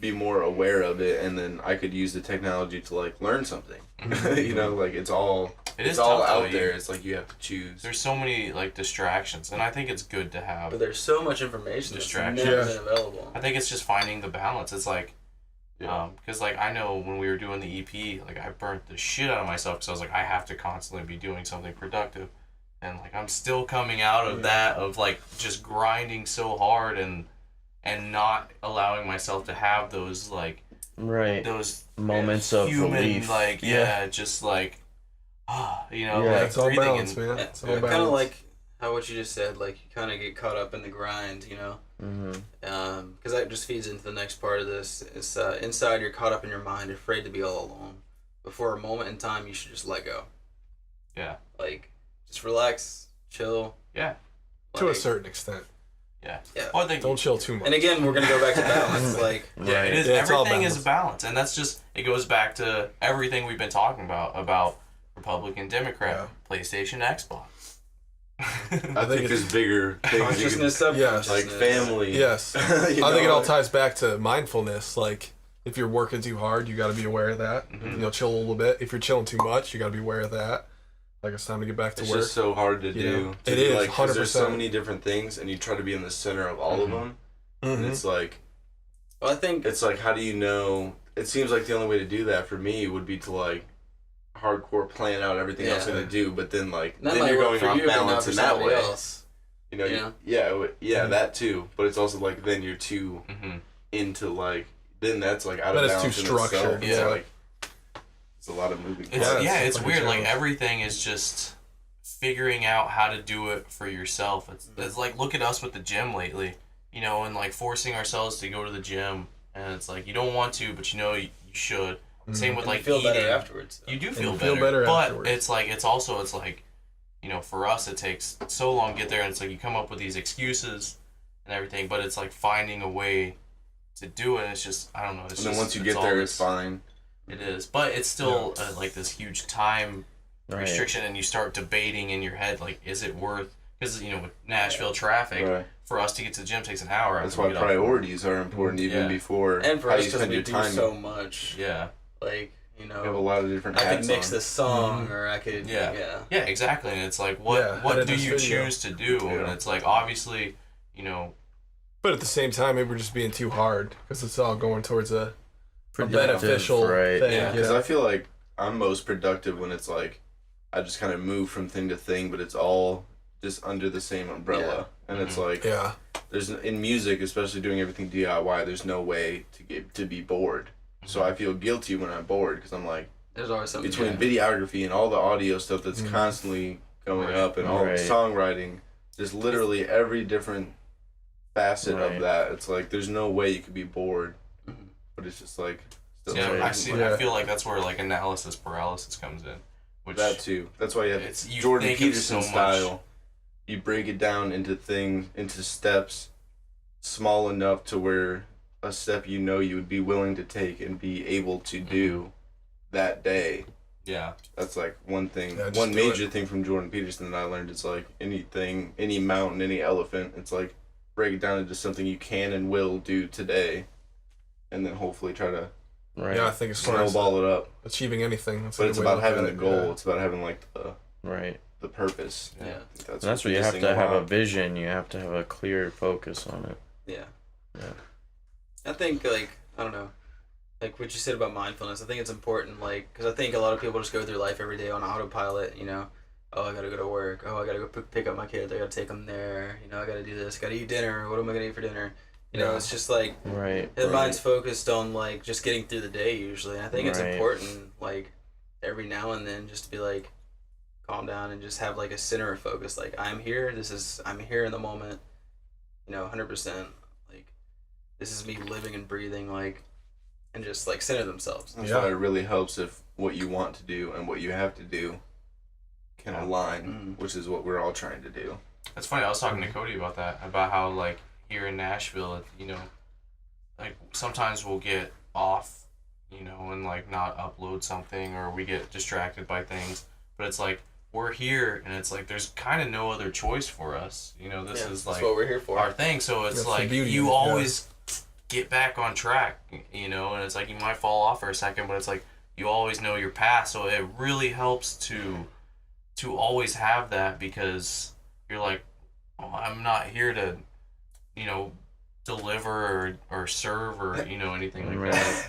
be more aware of it, and then I could use the technology to like learn something. You know, like it's all out there. It's like you have to choose. There's so many like distractions, and I think it's good to have. But there's so much information that's never been available. I think it's just finding the balance. It's like. Because like I know when we were doing the EP, like I burnt the shit out of myself because I was like I have to constantly be doing something productive, and like I'm still coming out of that of like just grinding so hard and not allowing myself to have those like those moments of human relief. Like just like you know like it's all breathing balance, and man. It's all kind of balance. like how what you just said, like you kind of get caught up in the grind, you know. Because that just feeds into the next part of this. It's inside you're caught up in your mind, afraid to be all alone. But for a moment in time, you should just let go. Yeah. Like, just relax, chill. Yeah. Like, to a certain extent. Yeah. Well, I think don't chill too much. And again, we're gonna go back to balance. Like, it is. Everything is balance, and that's just it goes back to everything we've been talking about Republican, Democrat, PlayStation, Xbox. I think there's bigger things. Consciousness, subconsciousness. Like family. Yes. I think it all ties back to mindfulness. Like, if you're working too hard, you got to be aware of that. You know, chill a little bit. If you're chilling too much, you got to be aware of that. Like, it's time to get back to work. It's just so hard to do. It is, like, 100%. There's so many different things, and you try to be in the center of all of them. And it's like... Well, I think... It's like, how do you know... It seems like the only way to do that for me would be to, like, hardcore plan out everything else I'm going to do, but then, like, then you're going off balance in that way. Else. You know, that too. But it's also, like, then you're too into, like... Then that's, like, out of balance too structured. It's like... It's a lot of moving parts. It's weird. Like, everything is just figuring out how to do it for yourself. It's like, look at us with the gym lately, you know, and, like, forcing ourselves to go to the gym. And it's like, you don't want to, but you know you should. Same with, like, you feel eating. better afterwards. You do feel better but afterwards. It's like, it's like, you know, for us, it takes so long to get there, and it's like you come up with these excuses and everything, but it's like finding a way to do it. It's just, I don't know. It's and then just, once you get there, it's fine. It is, but it's still like this huge time restriction, and you start debating in your head, like, is it worth? Because, you know, with Nashville traffic, for us to get to the gym takes an hour. That's why priorities are important even before. And for how us, you spend your time. So much. Yeah. Like, you know, you have a lot of different. I could mix this song, or I could. Yeah, exactly. And it's like, what do you choose to do? And it's like, obviously, you know. But at the same time, maybe we're just being too hard because it's all going towards a beneficial thing. Yeah, because I feel like I'm most productive when it's like I just kind of move from thing to thing, but it's all just under the same umbrella. And it's like, there's in music, especially doing everything DIY, there's no way to be bored. So I feel guilty when I'm bored because I'm like, there's always something between videography and all the audio stuff that's constantly going up and all the songwriting, just literally every different facet of that. It's like there's no way you could be bored, but it's just like still I feel like that's where like analysis paralysis comes in. Which that too. That's why you have Jordan Peterson style. You break it down into steps small enough to where a step you know you would be willing to take and be able to do that day. Yeah. That's like one thing. One major thing from Jordan Peterson that I learned is like anything, any mountain, any elephant, it's like break it down into something you can and will do today and then hopefully try to I think it's snowball it up. Achieving anything. But it's about having the goal. It's about having like the purpose. Yeah. That's where you have to have a vision. You have to have a clear focus on it. Yeah. I think, like, I don't know, like what you said about mindfulness, I think it's important, like, because I think a lot of people just go through life every day on autopilot, you know, oh, I gotta go to work, oh, I gotta go pick up my kids, I gotta take them there, you know, I gotta do this, gotta eat dinner, what am I gonna eat for dinner, you know, it's just like, the mind's focused on, like, just getting through the day usually, and I think it's important, like, every now and then just to be like, calm down and just have like a center of focus. Like I'm here. I'm here in the moment. 100%. Like this is me living and breathing. Like, and just like center themselves. That's why it really helps if what you want to do and what you have to do can align, which is what we're all trying to do. That's funny. I was talking to Cody about that, about how like here in Nashville, like sometimes we'll get off, and like not upload something, or we get distracted by things. But it's like we're here, and it's like there's kind of no other choice for us. This is like that's what we're here for. Our thing. So it's That's like you always get back on track, and it's like you might fall off for a second, but it's like you always know your path. So it really helps to always have that, because you're like, oh, I'm not here to, deliver or serve or anything like that.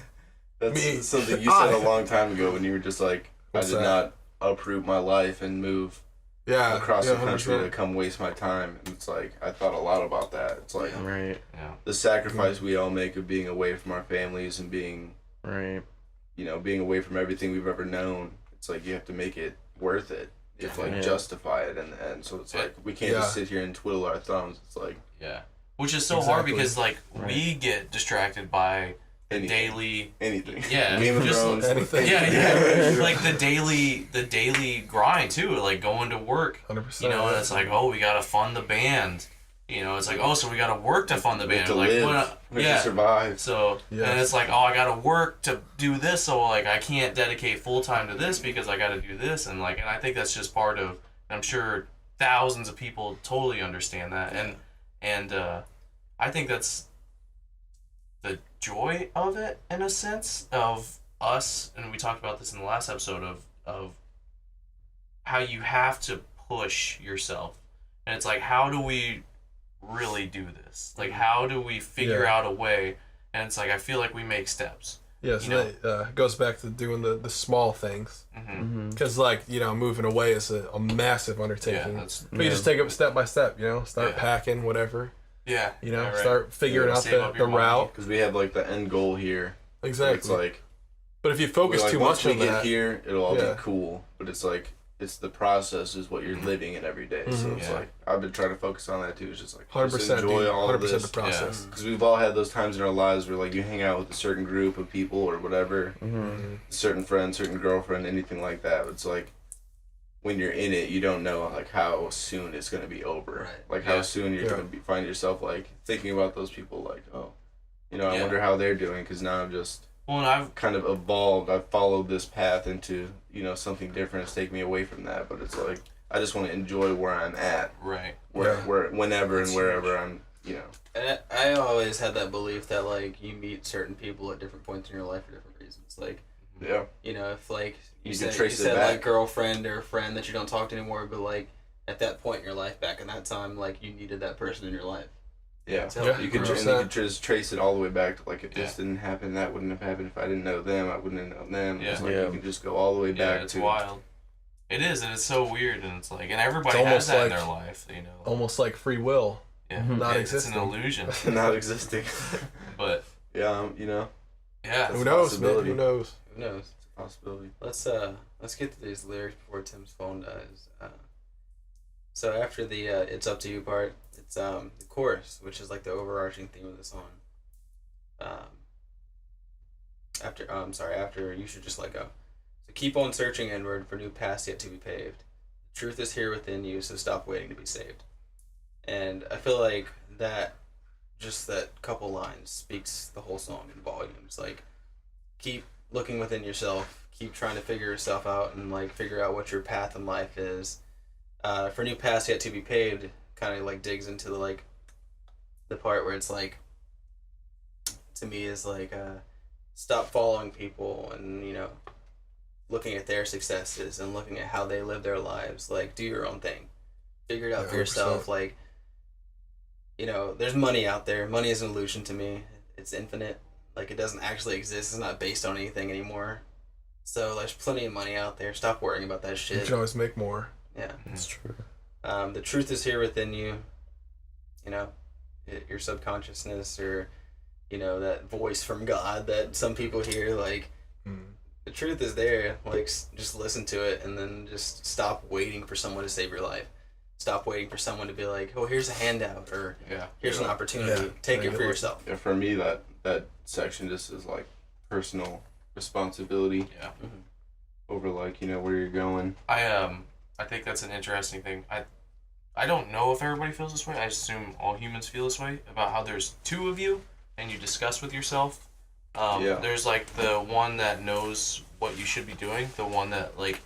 That's something you said a long time ago when you were just like, I did not uproot my life and move across the country 100%. To come waste my time. And it's like, I thought a lot about that. It's like the sacrifice we all make of being away from our families and being being away from everything we've ever known. It's like you have to make it worth it. You have to like justify it in the end. So it's like we can't just sit here and twiddle our thumbs. It's like which is so hard, because like we get distracted by daily anything. Meme drones, anything. Like the daily grind too, like going to work. 100%. And it's like, oh, we gotta fund the band. It's like, oh, so we gotta work to fund the band. We have to survive. So and it's like, oh, I gotta work to do this, so like I can't dedicate full time to this because I gotta do this, and I think that's just part of. I'm sure thousands of people totally understand that, and I think that's the joy of it, in a sense, of us, and we talked about this in the last episode of how you have to push yourself, and it's like, how do we really do this? Like, how do we figure out a way? And it's like, I feel like we make steps. Yeah, so it goes back to doing the small things. Because, moving away is a massive undertaking. But you just take it step by step, start packing, whatever. Yeah. Start figuring out the route. Because we have, the end goal here. Exactly. It's like... But if you focus too much on that... Once we get here, it'll all be cool. But it's like... It's the process is what you're living in every day. So it's like, I've been trying to focus on that too. It's just like, 100%, enjoy all of this. 100% the process. Because we've all had those times in our lives where you hang out with a certain group of people or whatever, certain friend, certain girlfriend, anything like that. It's like, when you're in it, you don't know how soon it's going to be over. Right. How soon you're going to find yourself thinking about those people I wonder how they're doing, because now I've kind of evolved. I've followed this path into, something different. It's taken me away from that, but it's like, I just want to enjoy where I'm at. Right. Whenever and wherever I'm, And I always had that belief that, you meet certain people at different points in your life for different reasons. If, you said girlfriend or friend that you don't talk to anymore, but, at that point in your life, back in that time, you needed that person in your life. Yeah, you could just trace it all the way back to if this didn't happen, that wouldn't have happened. If I didn't know them, I wouldn't have known them. Yeah. It's you can just go all the way back it's to. Wild. It is, and it's so weird, and it's and everybody has that in their life, Almost like free will. Yeah, not existing. It's an illusion. Not existing. But yeah, Yeah. Who knows, man? Who knows? Who knows? It's a possibility. Let's get to these lyrics before Tim's phone dies. So after the "It's Up to You" part, it's the chorus, which is the overarching theme of the song. After "You Should Just Let Go." So keep on searching inward for new paths yet to be paved. The truth is here within you, so stop waiting to be saved. And I feel like that couple lines speaks the whole song in volumes. Keep looking within yourself, keep trying to figure yourself out, and figure out what your path in life is. For new paths yet to be paved, kind of digs into the part where it's to me is stop following people and looking at their successes and looking at how they live their lives. Do your own thing, figure it out for yourself. There's money out there. Money is an illusion to me. It's infinite. It doesn't actually exist. It's not based on anything anymore. So there's plenty of money out there. Stop worrying about that shit. You can always make more. Yeah, that's true. The truth is here within you. Your subconsciousness, or that voice from God that some people hear. the truth is there. Like, just listen to it, and then just stop waiting for someone to save your life. Stop waiting for someone to be like, oh, here's a handout, or here's an opportunity. Take it for yourself. Yeah, for me, that section just is like personal responsibility. Yeah. Over like, you know, where you're going. I think that's an interesting thing. I don't know if everybody feels this way. I assume all humans feel this way about how there's two of you and you discuss with yourself. There's like the one that knows what you should be doing, the one that like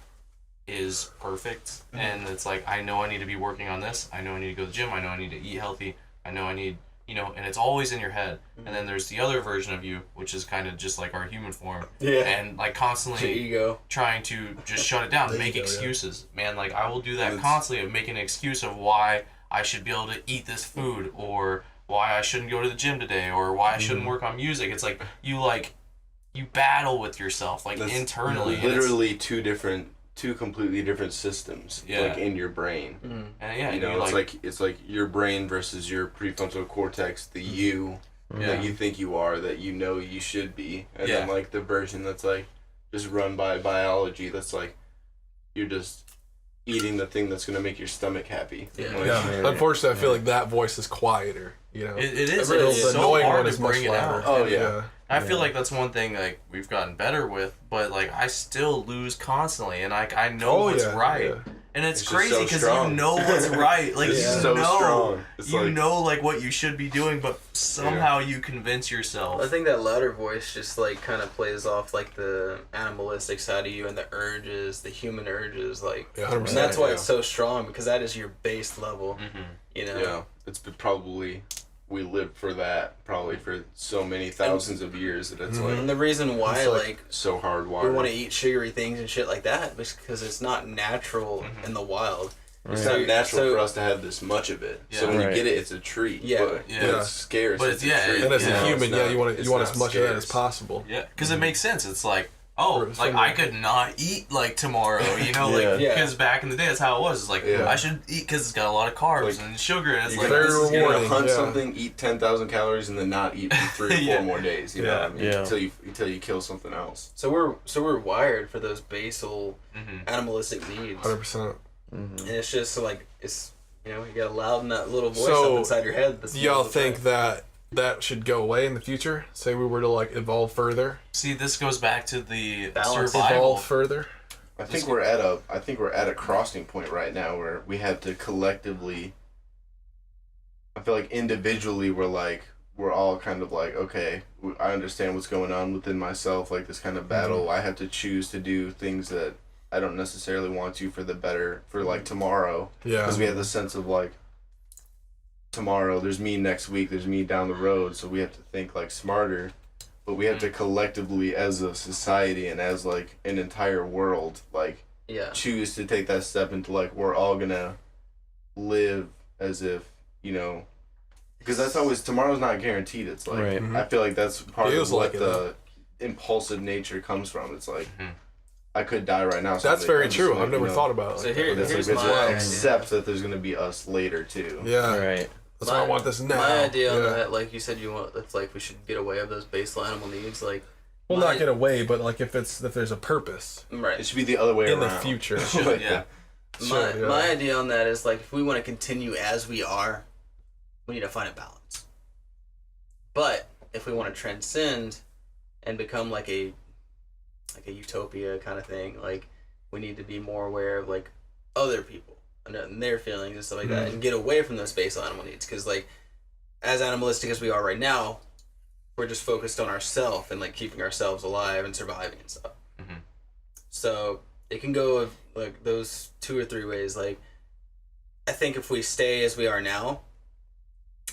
is perfect, and it's like, I know I need to be working on this. I know I need to go to the gym. I know I need to eat healthy. I know I need, you know, and it's always in your head. And then there's the other version of you, which is kind of just like our human form. Yeah. And like constantly ego. trying to just shut it down, make excuses. Man, like I will do that constantly of making an excuse of why I should be able to eat this food, or why I shouldn't go to the gym today, or why I shouldn't work on music. It's like you battle with yourself like internally. Literally two completely different systems, like in your brain. And you know, it's like your brain versus your prefrontal cortex, the you that you think you are, that you know you should be, and then like the version that's like just run by biology, that's like you're just eating the thing that's gonna make your stomach happy. Unfortunately, I feel like that voice is quieter. You know, it is. The It's so annoying hard one to is much bring it louder. out. Oh yeah. I feel like that's one thing like we've gotten better with, but like I still lose constantly, and like I know what's right, and it's crazy because you know what's right, like you so know, strong. It's you like, know like what you should be doing, but somehow you convince yourself. I think that louder voice just like kind of plays off like the animalistic side of you and the urges, the human urges, like, and that's why it's so strong, because that is your base level. You know. Yeah, it's probably. We lived for that probably for so many thousands of years that it's like, and the reason why like so hardwired. we want to eat sugary things and shit like that is because it's not natural in the wild. It's not natural for us to have this much of it. So when you get it, it's a treat. But it's scarce. But it's a treat. And as a human, you want as much of that as possible. Yeah, because it makes sense. It's like, like I could not eat like tomorrow, you know, like because back in the day that's how it was. It's like I should eat because it's got a lot of carbs and sugar, and it's like this is gonna hunt something, eat 10,000 calories, and then not eat for 3 or 4 more days. You know what I mean? Until you kill something else. So we're wired for those basal animalistic needs. 100%. And it's just like it's you gotta louden that little voice up inside your head. Do y'all think that should go away in the future? Say we were to like evolve further. See, this goes back to the balance. survival. Evolve further. I think we're at a crossing point right now where we have to collectively. I feel like individually we're all kind of like, okay, I understand what's going on within myself, like this kind of battle. I have to choose to do things that I don't necessarily want to for the better for like tomorrow. Yeah. Because we have the sense of like. Tomorrow, there's me next week, there's me down the road, so we have to think like smarter, but we have to collectively as a society and as like an entire world like choose to take that step into like we're all gonna live as if, you know, because that's always, tomorrow's not guaranteed. It's like I feel like that's part of what the impulsive nature comes from. It's like I could die right now. So that's very true. I've never thought about it. So here's my accept that there's gonna be us later too. Yeah. Right. That's why I want this now. My idea on that, like you said, it's like we should get away of those basal animal needs, like. Well, not get away, but like if there's a purpose. Right. It should be the other way around. In the future. My idea on that is like if we want to continue as we are, we need to find a balance. But if we want to transcend and become like a utopia kind of thing, like we need to be more aware of like other people and their feelings and stuff like that, and get away from those basal animal needs, because like as animalistic as we are right now, we're just focused on ourselves and like keeping ourselves alive and surviving and stuff. So it can go like those 2 or 3 ways. Like I think if we stay as we are now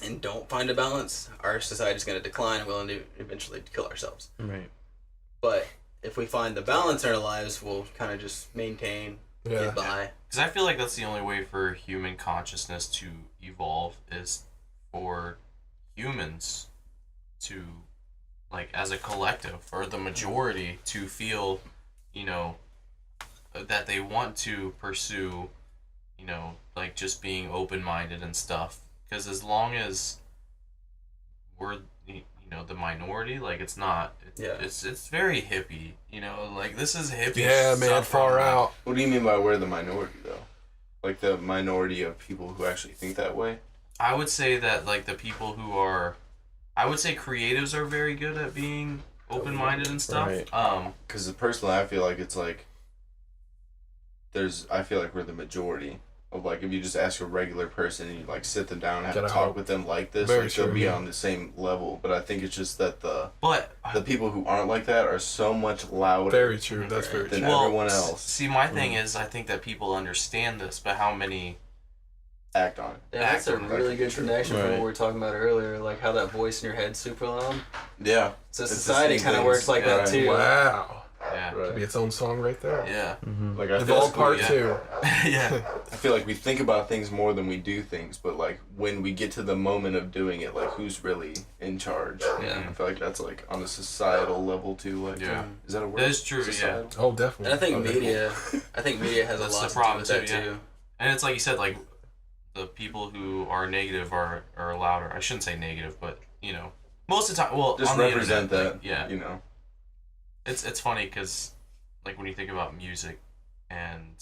and don't find a balance, our society is going to decline and we'll eventually kill ourselves. Right. But if we find the balance in our lives, we'll kind of just maintain, get by. Because I feel like that's the only way for human consciousness to evolve, is for humans to, like, as a collective, or the majority, to feel, you know, that they want to pursue, you know, like, just being open-minded and stuff. Because as long as we're, you you know, the minority. Like, it's not. It's very hippie. You know, like this is hippie. Yeah, man, far out. What do you mean by we're the minority though? Like the minority of people who actually think that way? I would say that like the people who are, I would say creatives are very good at being open-minded and stuff. Right. Because personally, I feel like it's like I feel like we're the majority of like if you just ask a regular person and you like sit them down and have a talk with them like this, like they'll be on the same level. But I think it's just that the people who aren't like that are so much louder. Very true. That's very than true. everyone else. See, my thing is, I think that people understand this, but how many act on it? Yeah, that's a really good connection from what we were talking about earlier, like how that voice in your head's super loud. Yeah. So society kind of works like that too. Wow. Yeah. Could be its own song right there. Yeah. Mm-hmm. Like I Evolve Part 2. Yeah. I feel like we think about things more than we do things, but like when we get to the moment of doing it, like who's really in charge? Yeah. I feel like that's like on a societal level too. Like, is that a word? That is true. Societal? Yeah. Oh, definitely. And I think media has That's a lot the to do problem with that too, yeah. too. And it's like you said, like the people who are negative are louder. I shouldn't say negative, but you know, most of the time, well, just on represent the internet, that. like, yeah. You know, it's funny because like when you think about music and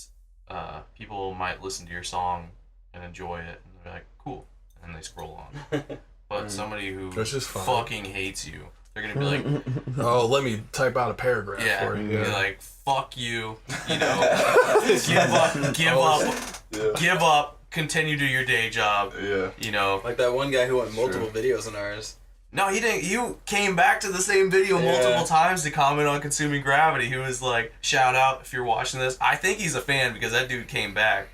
people might listen to your song and enjoy it and they're like cool and they scroll on, but somebody who fucking hates you, they're gonna be like, oh, let me type out a paragraph for you. Be like, fuck you, you know, give up, continue to your day job. Yeah. You know, like that one guy who went multiple videos on ours. No, he didn't. You came back to the same video multiple times to comment on Consuming Gravity. He was like, shout out if you're watching this. I think he's a fan because that dude came back.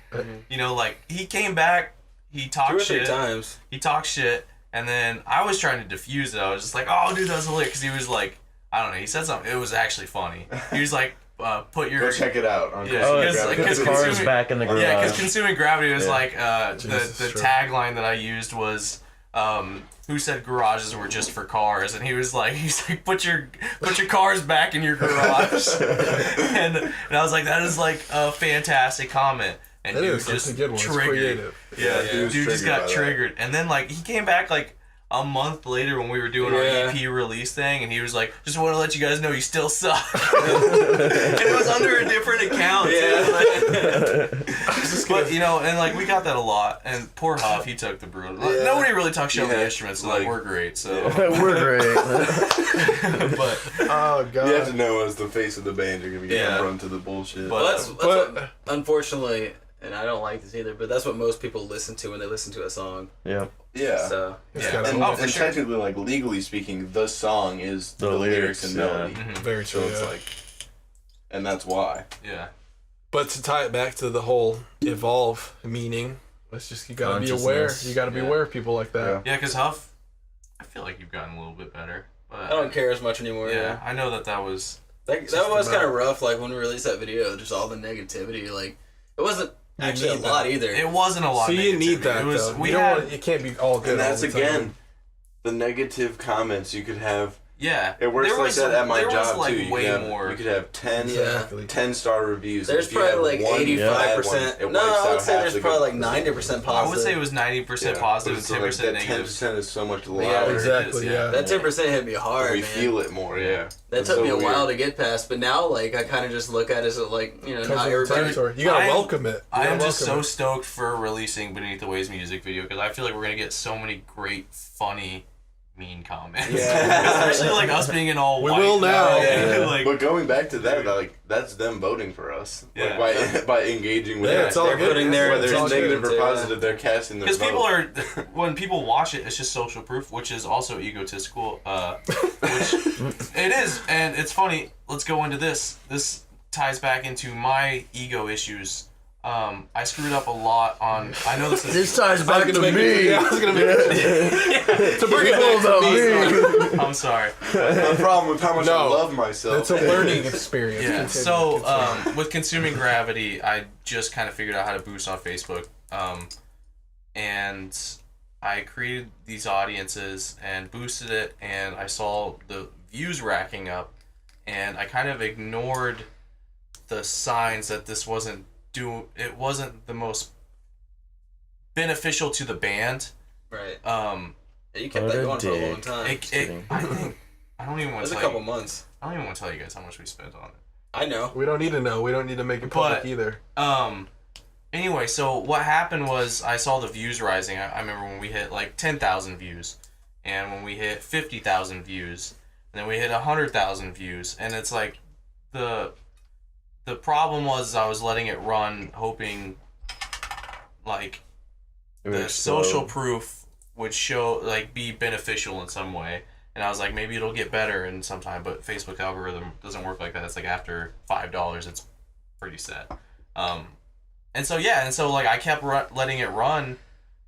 You know, like, he came back, he talked shit. 2 or 3 times. He talked shit, and then I was trying to diffuse it. I was just like, oh, dude, that's hilarious. Because he was like, I don't know, he said something. It was actually funny. He was like, put your... Go check it out. On because the car's back in the garage. Yeah, because Consuming Gravity was like, the tagline that I used was... who said garages were just for cars, and he's like put your cars back in your garage. and I was like, that is like a fantastic comment, and dude just triggered. Yeah, dude just got triggered. And then like he came back like a month later when we were doing our EP release thing, and he was like, just want to let you guys know you still suck. And it was under a different account. But you know, and like we got that a lot, and poor Huff, he took the brutal. Like, nobody really talks shit on the instruments, so like we're great. So we're great. But oh god, you have to know as the face of the band, you're gonna get run to the bullshit. But that's what, unfortunately, and I don't like this either, but that's what most people listen to when they listen to a song. Yeah. So and technically, like legally speaking, the song is the lyrics and melody. Very true. So it's like, and that's why. Yeah. But to tie it back to the whole evolve meaning, you gotta be aware. You gotta be aware of people like that. Yeah, because Huff, I feel like you've gotten a little bit better. But I don't care as much anymore. Yeah, I know that was... That was kind of rough, like when we released that video, just all the negativity, like, it wasn't actually a lot either. It wasn't a lot of negativity. So you need that, though. It can't be all good. And that's, again, the negative comments you could have. Yeah. It works like that at my job, like, too. You could have 10 10-star reviews. There's probably like 85%. No, I would say there's probably like 90% positive. I would say it was 90% positive and 10% negative. 10% is so much louder. Yeah, exactly, That 10% hit me hard, we feel it more, That took me a while to get past, but now, like, I kind of just look at it as, like, you know, not everybody... You gotta welcome it. I am just so stoked for releasing Beneath the Waves music video, because I feel like we're going to get so many great, funny... mean comments. Yeah. Especially like us being in all white. We will now. Like, but going back to that, like that's them voting for us. Yeah. Like, by engaging with it's all good. Whether it's negative or positive, they're casting their vote. Because people are, when people watch it, it's just social proof, which is also egotistical. Which it is, and it's funny. Let's go into this. This ties back into my ego issues. I screwed up a lot on. I know this is. This ties back to me. I was gonna make it. To bring it about me. I'm sorry. The problem with how much I love myself. It's a learning experience. Yeah. So with Consuming Gravity, I just kind of figured out how to boost on Facebook, and I created these audiences and boosted it, and I saw the views racking up, and I kind of ignored the signs that this wasn't. It wasn't the most beneficial to the band. Right. Yeah, you kept that going for a long time. I think I don't even want to tell a couple months. I don't even want to tell you guys how much we spent on it. I know. We don't need to know. We don't need to make it public either. Anyway, so what happened was I saw the views rising. I remember when we hit like 10,000 views, and when we hit 50,000 views, and then we hit 100,000 views, and it's like the problem was I was letting it run, hoping like the social proof would show like be beneficial in some way. And I was like, maybe it'll get better in some time, but Facebook algorithm doesn't work like that. It's like after $5, it's pretty set. And so like I kept letting it run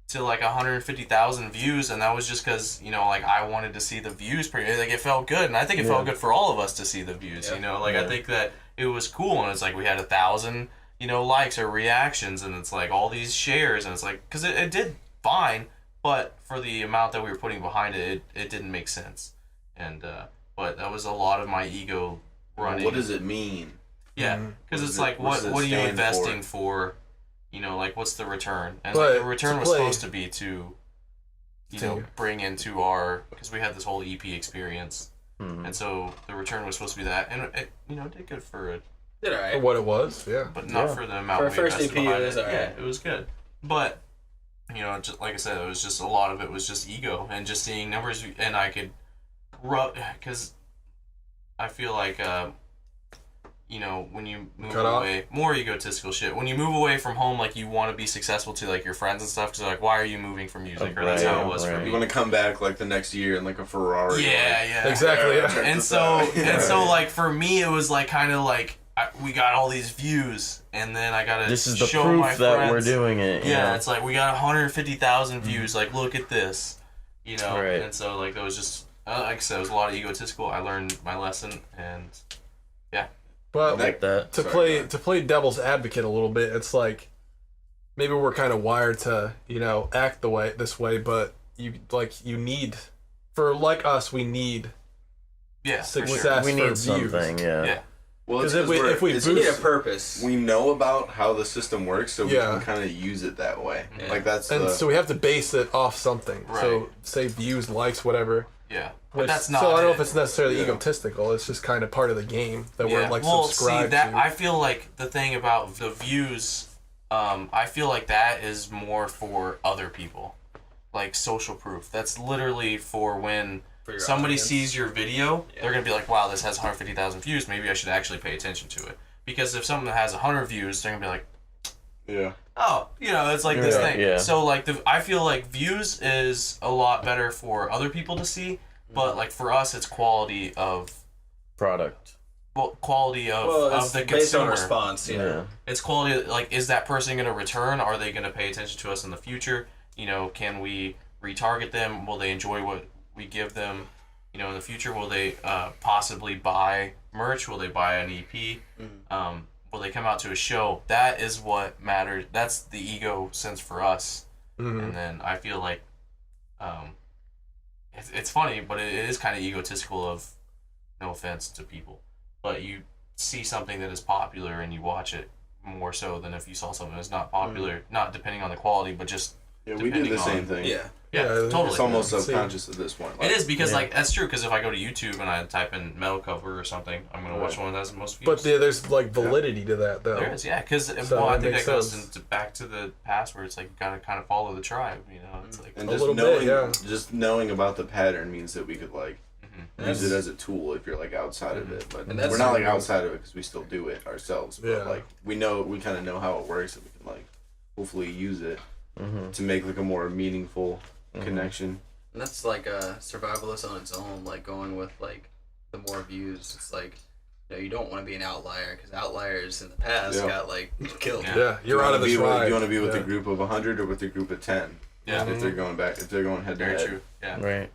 to like 150,000 views, and that was just because like I wanted to see the views. Like it felt good, and I think it felt good for all of us to see the views. Yeah. I think that it was cool, and it's like we had 1,000 likes or reactions, and it's like all these shares, and it's like because it did fine. But for the amount that we were putting behind it, it didn't make sense. And but that was a lot of my ego running. What does it mean? Yeah, because it's like, what are you investing for? Like, what's the return? And but like, the return was supposed to be to bring into our, because we had this whole EP experience. And so the return was supposed to be that. And it, did good for it. Did all right. For what it was, yeah. But not for the amount for we first invested EP, behind it was all right. Yeah, it was good. But just like I said, it was just a lot of it was just ego and just seeing numbers, and I could because I feel like when you move away, more egotistical shit. When you move away from home, like you want to be successful to like your friends and stuff. Because like, why are you moving for music? Or that's how it was for me. You want to come back like the next year in like a Ferrari. Yeah, exactly. Yeah. And so like for me, it was like kind of like. We got all these views, and then I gotta this is the show proof my that friends. we're doing it. Yeah, it's like we got 150,000 views. Like, look at this, Right. And so like that was just like I said, it was a lot of egotistical. I learned my lesson, and yeah. But like that. to play devil's advocate a little bit, it's like maybe we're kind of wired to act this way, but you need for like us we need success. Sure. We need for something. views. Yeah. Well, Because if we you need a purpose. we know about how the system works, so we can kind of use it that way. Yeah. Like that's so we have to base it off something. Right. So say views, likes, whatever. Yeah, but that's not. So I don't know if it's necessarily egotistical. It's just kind of part of the game that we're like subscribed to. I feel like the thing about the views, I feel like that is more for other people, like social proof. That's literally for when somebody audience. sees your video, they're gonna be like, "Wow, this has 150,000 views. Maybe I should actually pay attention to it." Because if something that has 100 views, they're gonna be like, yeah. "Oh, it's like this thing." Yeah. So like I feel like views is a lot better for other people to see, but like for us, it's quality of Product. quality of the based consumer. on response. It's quality. Like, is that person gonna return? Are they gonna pay attention to us in the future? Can we retarget them? Will they enjoy what we give them? In the future, will they possibly buy merch? Will they buy an EP? Will they come out to a show? That is what matters. That's the ego sense for us. And then I feel like it's funny, but it is kind of egotistical of, no offense to people, but you see something that is popular and you watch it more so than if you saw something that's not popular, not depending on the quality, but just we do the same thing. Yeah, totally. It's almost subconscious at this point. It is because like that's true. Because if I go to YouTube and I type in metal cover or something, I'm gonna watch one that has the most views. But there's like validity to that though. There is, yeah. Because I think that goes back to the past where it's like you gotta kind of follow the tribe. It's like and just knowing about the pattern means that we could like use it as a tool if you're like outside of it. But we're not like outside of it because we still do it ourselves. But like we kind of know how it works, and we can like hopefully use it to make like a more meaningful connection. And that's like a survivalist on its own, like going with like the more views. It's like you don't want to be an outlier because outliers in the past got like killed. Yeah, you're out of the tribe. You want to be with a group of 100 or with a group of 10? Yeah, if they're going head to head. Very true. Yeah, right.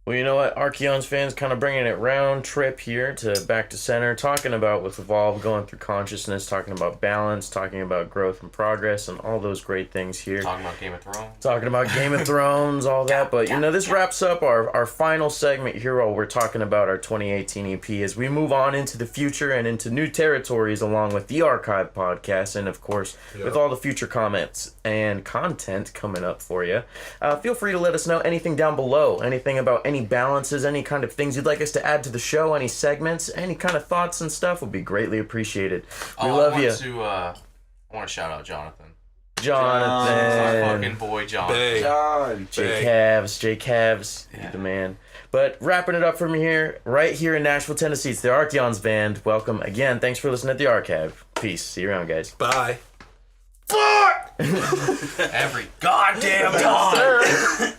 Well, you know what? Archeons fans kind of bringing it round trip here to back to center, talking about with Evolve, going through consciousness, talking about balance, talking about growth and progress, and all those great things here. Talking about Game of Thrones. Talking about Game of Thrones, all that. But, you know, this wraps up our final segment here while we're talking about our 2018 EP as we move on into the future and into new territories along with the Arc Hive podcast and, of course, with all the future comments and content coming up for you. Feel free to let us know anything down below, anything about any balances, any kind of things you'd like us to add to the show, any segments, any kind of thoughts and stuff would be greatly appreciated. We love you. I want to shout out Jonathan. Jonathan. My fucking boy Jonathan. Bay. J Cavs, Yeah. the man. But wrapping it up from here, right here in Nashville, Tennessee, it's the Archeons band. Welcome again. Thanks for listening to the Archive. Peace. See you around, guys. Bye. Every goddamn time.